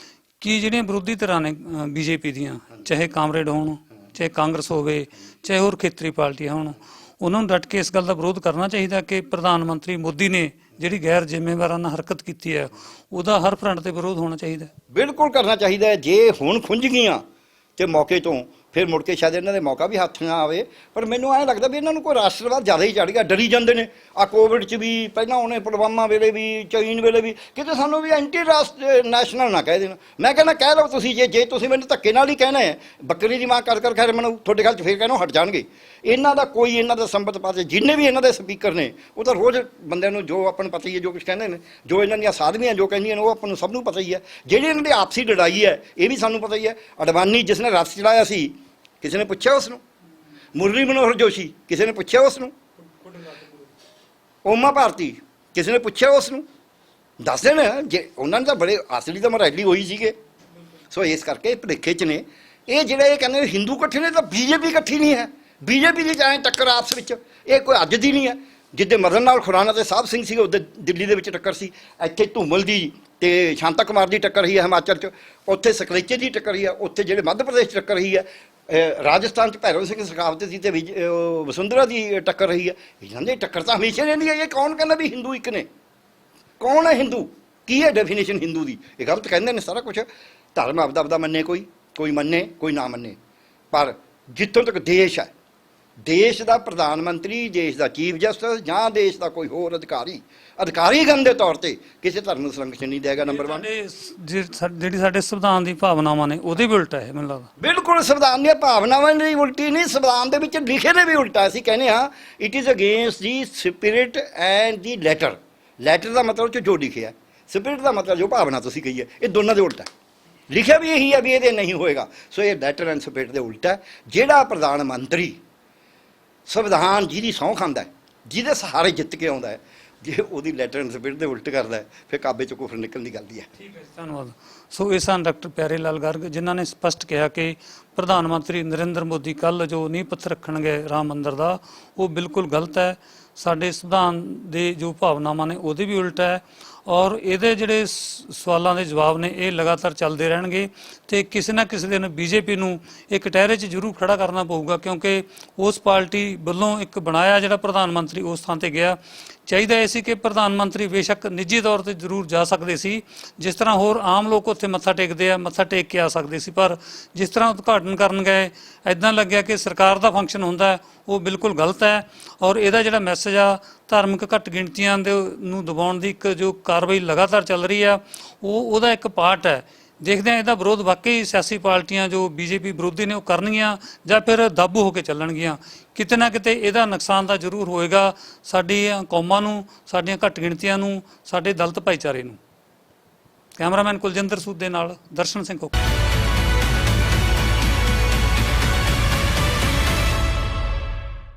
ਕਿ ਜਿਹੜੀਆਂ ਵਿਰੋਧੀ ਧਿਰਾਂ ਨੇ BJP ਦੀਆਂ, ਚਾਹੇ ਕਾਮਰੇਡ ਹੋਣ, ਚਾਹੇ ਕਾਂਗਰਸ ਹੋਵੇ, ਚਾਹੇ ਹੋਰ ਖੇਤਰੀ ਪਾਰਟੀਆਂ ਹੋਣ, ਉਹਨਾਂ ਨੂੰ ਡਟ ਕੇ ਇਸ ਗੱਲ ਦਾ ਵਿਰੋਧ ਕਰਨਾ ਚਾਹੀਦਾ ਕਿ ਪ੍ਰਧਾਨ ਮੰਤਰੀ ਮੋਦੀ ਨੇ ਜਿਹੜੀ ਗੈਰ ਜ਼ਿੰਮੇਵਾਰਾਨਾ ਹਰਕਤ ਕੀਤੀ ਹੈ, ਉਹਦਾ ਹਰ ਫਰੰਟ ਤੇ ਵਿਰੋਧ ਹੋਣਾ ਚਾਹੀਦਾ। ਬਿਲਕੁਲ ਕਰਨਾ ਚਾਹੀਦਾ ਹੈ। ਜੇ ਹੁਣ ਖੁੰਝ ਗਈਆਂ ਤੇ ਮੌਕੇ ਤੋਂ ਫਿਰ ਮੁੜ ਕੇ ਸ਼ਾਇਦ ਇਹਨਾਂ ਦੇ ਮੌਕਾ ਵੀ ਹੱਥ ਨਾ ਆਵੇ। ਪਰ ਮੈਨੂੰ ਐਂ ਲੱਗਦਾ ਵੀ ਇਹਨਾਂ ਨੂੰ ਕੋਈ ਰਾਸ਼ਟਰਵਾਦ ਜ਼ਿਆਦਾ ਹੀ ਚੜ੍ਹ ਗਿਆ, ਡਰੀ ਜਾਂਦੇ ਨੇ। ਆ ਕੋਵਿਡ 'ਚ ਵੀ, ਪਹਿਲਾਂ ਉਹਨੇ ਪੁਲਵਾਮਾ ਵੇਲੇ ਵੀ, ਚੀਨ ਵੇਲੇ ਵੀ, ਕਿਤੇ ਸਾਨੂੰ ਵੀ ਐਂਟੀ ਨੈਸ਼ਨਲ ਨਾ ਕਹਿ ਦੇਣਾ। ਮੈਂ ਕਹਿੰਦਾ ਕਹਿ ਲਓ ਤੁਸੀਂ, ਜੇ ਤੁਸੀਂ ਮੈਨੂੰ ਧੱਕੇ ਨਾਲ ਹੀ ਕਹਿਣਾ ਹੈ, ਬੱਕਰੀ ਦੀ ਮਾਂ ਕਰ ਖੈਰ ਮੈਨੂੰ ਤੁਹਾਡੇ ਗੱਲ 'ਚ ਫਿਰ ਕਹਿਣੋਂ ਹਟ ਜਾਣਗੇ। ਇਹਨਾਂ ਦਾ ਕੋਈ ਇਹਨਾਂ ਦਾ ਸੰਬੰਧ ਪਾਸੇ ਜਿੰਨੇ ਵੀ ਇਹਨਾਂ ਦੇ ਸਪੀਕਰ ਨੇ ਉਹ ਤਾਂ ਰੋਜ਼ ਬੰਦਿਆਂ ਨੂੰ ਜੋ ਆਪਾਂ ਨੂੰ ਪਤਾ ਹੀ ਹੈ ਜੋ ਕੁਝ ਕਹਿੰਦੇ ਨੇ, ਜੋ ਇਹਨਾਂ ਦੀਆਂ ਸਾਧਵੀਆਂ ਜੋ ਕਹਿੰਦੀਆਂ ਨੇ ਉਹ ਆਪਾਂ ਨੂੰ ਸਭ ਨੂੰ ਪਤਾ ਹੀ ਹੈ। ਜਿਹੜੀ ਇਹਨਾਂ ਦੀ ਆਪਸੀ ਲੜਾਈ ਹੈ ਇਹ ਵੀ ਸਾਨੂੰ ਪਤਾ ਹੀ ਹੈ। ਅਡਵਾਨੀ ਜਿਸ ਨੇ ਰਥ ਚਲਾਇਆ ਸੀ ਕਿਸੇ ਨੇ ਪੁੱਛਿਆ ਉਸ ਨੂੰ? ਮੁਰਲੀ ਮਨੋਹਰ ਜੋਸ਼ੀ ਕਿਸੇ ਨੇ ਪੁੱਛਿਆ ਉਸ ਨੂੰ? ਓਮਾ ਭਾਰਤੀ ਕਿਸੇ ਨੇ ਪੁੱਛਿਆ ਉਸ ਨੂੰ? ਦੱਸ ਦੇਣ ਜੇ ਉਹਨਾਂ ਨੇ ਤਾਂ ਬੜੇ ਅਸਲੀ ਤਾਂ ਮਰਾਲੀ ਹੋਈ ਸੀਗੇ। ਸੋ ਇਸ ਕਰਕੇ ਭੁਲੇਖੇ 'ਚ ਨੇ ਇਹ ਜਿਹੜੇ ਇਹ ਕਹਿੰਦੇ ਹਿੰਦੂ ਇਕੱਠੇ ਨੇ ਤਾਂ ਬੀਜੇਪੀ ਇਕੱਠੀ ਨਹੀਂ ਹੈ। ਬੀਜੇਪੀ ਦੀ ਚਾਹੇ ਟੱਕਰ ਆਪਸ ਵਿੱਚ ਇਹ ਕੋਈ ਅੱਜ ਦੀ ਨਹੀਂ ਹੈ। ਜਿੱਦੇ ਮਦਨ ਲਾਲ ਖੁਰਾਨਾ ਤੇ ਸਾਹਿਬ ਸਿੰਘ ਸੀਗੇ ਉੱਧਰ ਦਿੱਲੀ ਦੇ ਵਿੱਚ ਟੱਕਰ ਸੀ, ਇੱਥੇ ਧੂਮਲ ਦੀ ਤੇ ਸ਼ਾਂਤਾ ਕੁਮਾਰ ਦੀ ਟੱਕਰ ਰਹੀ ਹੈ ਹਿਮਾਚਲ 'ਚ, ਉੱਥੇ ਸਕਲੇਚੇ ਦੀ ਟੱਕਰ ਰਹੀ ਹੈ, ਉੱਥੇ ਜਿਹੜੇ ਮੱਧ ਪ੍ਰਦੇਸ਼ 'ਚ ਟੱਕਰ ਰਹੀ ਹੈ, ਰਾਜਸਥਾਨ 'ਚ ਭੈਰਵ ਸਿੰਘ ਸਖਾਵਤ ਦੀ ਤੇ ਵਸੁੰਧਰਾ ਦੀ ਟੱਕਰ ਰਹੀ ਹੈ। ਇਹਨਾਂ ਦੀ ਟੱਕਰ ਤਾਂ ਹਮੇਸ਼ਾ ਰਹਿੰਦੀ ਹੈ। ਇਹ ਕੌਣ ਕਹਿੰਦਾ ਵੀ ਹਿੰਦੂ ਇੱਕ ਨੇ? ਕੌਣ ਹੈ ਹਿੰਦੂ? ਕੀ ਹੈ ਡੈਫੀਨੇਸ਼ਨ ਹਿੰਦੂ ਦੀ? ਇਹ ਗਲਤ ਕਹਿੰਦੇ ਨੇ ਸਾਰਾ ਕੁਛ। ਧਰਮ ਆਪਦਾ ਮੰਨੇ, ਕੋਈ ਮੰਨੇ ਕੋਈ ਨਾ ਮੰਨੇ, ਪਰ ਜਿੱਥੋਂ ਤੱਕ ਦੇਸ਼ ਹੈ, ਦੇਸ਼ ਦਾ ਪ੍ਰਧਾਨ ਮੰਤਰੀ, ਦੇਸ਼ ਦਾ ਚੀਫ ਜਸਟਿਸ ਜਾਂ ਦੇਸ਼ ਦਾ ਕੋਈ ਹੋਰ ਅਧਿਕਾਰੀਗਣ ਦੇ ਤੌਰ ਤੇ ਕਿਸੇ ਧਰਮ ਨੂੰ ਸੰਰਕਸ਼ਣ ਨਹੀਂ ਦੇਗਾ। ਨੰਬਰ 1 ਜਿਹੜੀ ਸਾਡੇ ਸੰਵਿਧਾਨ ਦੀ ਭਾਵਨਾਵਾਂ ਨੇ ਉਹਦੇ ਵੀ ਉਲਟਾ ਹੈ ਮੈਨੂੰ ਲੱਗਦਾ। ਬਿਲਕੁਲ ਸੰਵਿਧਾਨ ਦੀਆਂ ਭਾਵਨਾਵਾਂ ਦੀ ਉਲਟੀ ਨਹੀਂ, ਸੰਵਿਧਾਨ ਦੇ ਵਿੱਚ ਲਿਖੇ ਦੇ ਵੀ ਉਲਟਾ। ਅਸੀਂ ਕਹਿੰਦੇ ਹਾਂ it is against the spirit and the letter. Letter ਦਾ ਮਤਲਬ ਜੋ ਲਿਖਿਆ, ਸਪਿਰਿਟ ਦਾ ਮਤਲਬ ਜੋ ਭਾਵਨਾ ਤੁਸੀਂ ਕਹੀ ਹੈ, ਇਹ ਦੋਨਾਂ ਦੇ ਉਲਟਾ। ਲਿਖਿਆ ਵੀ ਇਹੀ ਹੈ ਵੀ ਇਹਦੇ ਨਹੀਂ ਹੋਏਗਾ। ਸੋ ਇਹ ਲੈਟਰ ਐਂਡ ਸਪਿਰਿਟ ਦੇ ਉਲਟਾ। ਜਿਹੜਾ ਪ੍ਰਧਾਨ ਮੰਤਰੀ ਸੰਵਿਧਾਨ ਜਿਹਦੀ ਸਹੁੰ ਖਾਂਦਾ ਹੈ, ਜਿਹਦੇ ਸਹਾਰੇ ਜਿੱਤ ਕੇ ਆਉਂਦਾ ਹੈ, ਜੇ ਉਹਦੀ ਲੈਟਰ ਐਂਡ ਸਪਿਰਿਟ ਦੇ ਉਲਟ ਕਰਦਾ ਹੈ, ਫਿਰ ਕਾਬੇ 'ਚ ਕੁਫਰ ਨਿਕਲਣ ਦੀ ਗੱਲ ਹੀ ਹੈ। ਠੀਕ ਹੈ, ਧੰਨਵਾਦ। ਸੋ ਇਹ ਸਨ ਡਾਕਟਰ ਪਿਆਰੇ ਲਾਲ ਗਰਗ, ਜਿਨ੍ਹਾਂ ਨੇ ਸਪਸ਼ਟ ਕਿਹਾ ਕਿ ਪ੍ਰਧਾਨ ਮੰਤਰੀ ਨਰਿੰਦਰ ਮੋਦੀ ਕੱਲ੍ਹ ਜੋ ਨੀਂਹ ਪੱਥਰ ਰੱਖਣਗੇ ਰਾਮ ਮੰਦਰ ਦਾ, ਉਹ ਬਿਲਕੁਲ ਗਲਤ ਹੈ। ਸਾਡੇ ਸੰਵਿਧਾਨ ਦੇ ਜੋ ਭਾਵਨਾਵਾਂ ਨੇ ਉਹਦੇ ਵੀ ਉਲਟ ਹੈ। ਔਰ ਇਹਦੇ ਜਿਹੜੇ ਸਵਾਲਾਂ ਦੇ ਜਵਾਬ ਨੇ ਇਹ ਲਗਾਤਾਰ ਚੱਲਦੇ ਰਹਿਣਗੇ ਤੇ ਕਿਸੇ ਨਾ ਕਿਸੇ ਦਿਨ ਬੀਜੇਪੀ ਨੂੰ ਇੱਕ ਕਟਹਿਰੇ 'ਚ ਜ਼ਰੂਰ ਖੜਾ ਕਰਨਾ ਪਊਗਾ, ਕਿਉਂਕਿ ਉਸ ਪਾਰਟੀ ਵੱਲੋਂ ਇੱਕ ਬਣਾਇਆ ਜਿਹੜਾ ਪ੍ਰਧਾਨ ਮੰਤਰੀ ਉਸ ਥਾਂ ਤੇ ਗਿਆ। ਚਾਹੀਦਾ ਇਹ ਸੀ ਕਿ ਪ੍ਰਧਾਨ ਮੰਤਰੀ ਬੇਸ਼ੱਕ ਨਿੱਜੀ ਤੌਰ ਤੇ ਜ਼ਰੂਰ ਜਾ ਸਕਦੇ ਸੀ, ਜਿਸ ਤਰ੍ਹਾਂ ਹੋਰ ਆਮ ਲੋਕ ਉੱਥੇ ਮੱਥਾ ਟੇਕਦੇ ਆ, ਮੱਥਾ ਟੇਕ ਕੇ ਆ ਸਕਦੇ ਸੀ, ਪਰ ਜਿਸ ਤਰ੍ਹਾਂ ਉਦਘਾਟਨ ਕਰਨ ਗਏ ਐਦਾਂ ਲੱਗਿਆ ਕਿ ਸਰਕਾਰ ਦਾ ਫੰਕਸ਼ਨ ਹੁੰਦਾ, ਉਹ ਬਿਲਕੁਲ ਗਲਤ ਹੈ। ਔਰ ਇਹਦਾ ਜਿਹੜਾ ਮੈਸੇਜ ਆ ਧਾਰਮਿਕ ਘੱਟ ਗਿਣਤੀਆਂ ਦੇ ਨੂੰ ਦਬਾਉਣ ਦੀ ਇੱਕ ਜੋ ਕਾਰਵਾਈ ਲਗਾਤਾਰ ਚੱਲ ਰਹੀ ਆ, ਉਹਦਾ ਇੱਕ ਪਾਰਟ ਹੈ। ਦੇਖਦੇ ਹਾਂ ਇਹਦਾ ਵਿਰੋਧ ਵਾਕਈ ਸਿਆਸੀ ਪਾਰਟੀਆਂ ਜੋ ਬੀਜੇਪੀ ਵਿਰੋਧੀ ਨੇ ਉਹ ਕਰਨਗੀਆਂ ਜਾਂ ਫਿਰ ਦਾਬੂ ਹੋ ਕੇ ਚੱਲਣਗੀਆਂ। ਕਿਤੇ ਨਾ ਕਿਤੇ ਇਹਦਾ ਨੁਕਸਾਨ ਤਾਂ ਜ਼ਰੂਰ ਹੋਏਗਾ ਸਾਡੀਆਂ ਕੌਮਾਂ ਨੂੰ, ਸਾਡੀਆਂ ਘੱਟ ਗਿਣਤੀਆਂ ਨੂੰ, ਸਾਡੇ ਦਲਿਤ ਭਾਈਚਾਰੇ ਨੂੰ। ਕੈਮਰਾਮੈਨ ਕੁਲਜਿੰਦਰ ਸੂਦ ਦੇ ਨਾਲ ਦਰਸ਼ਨ ਸਿੰਘ ਕੋਕਾ।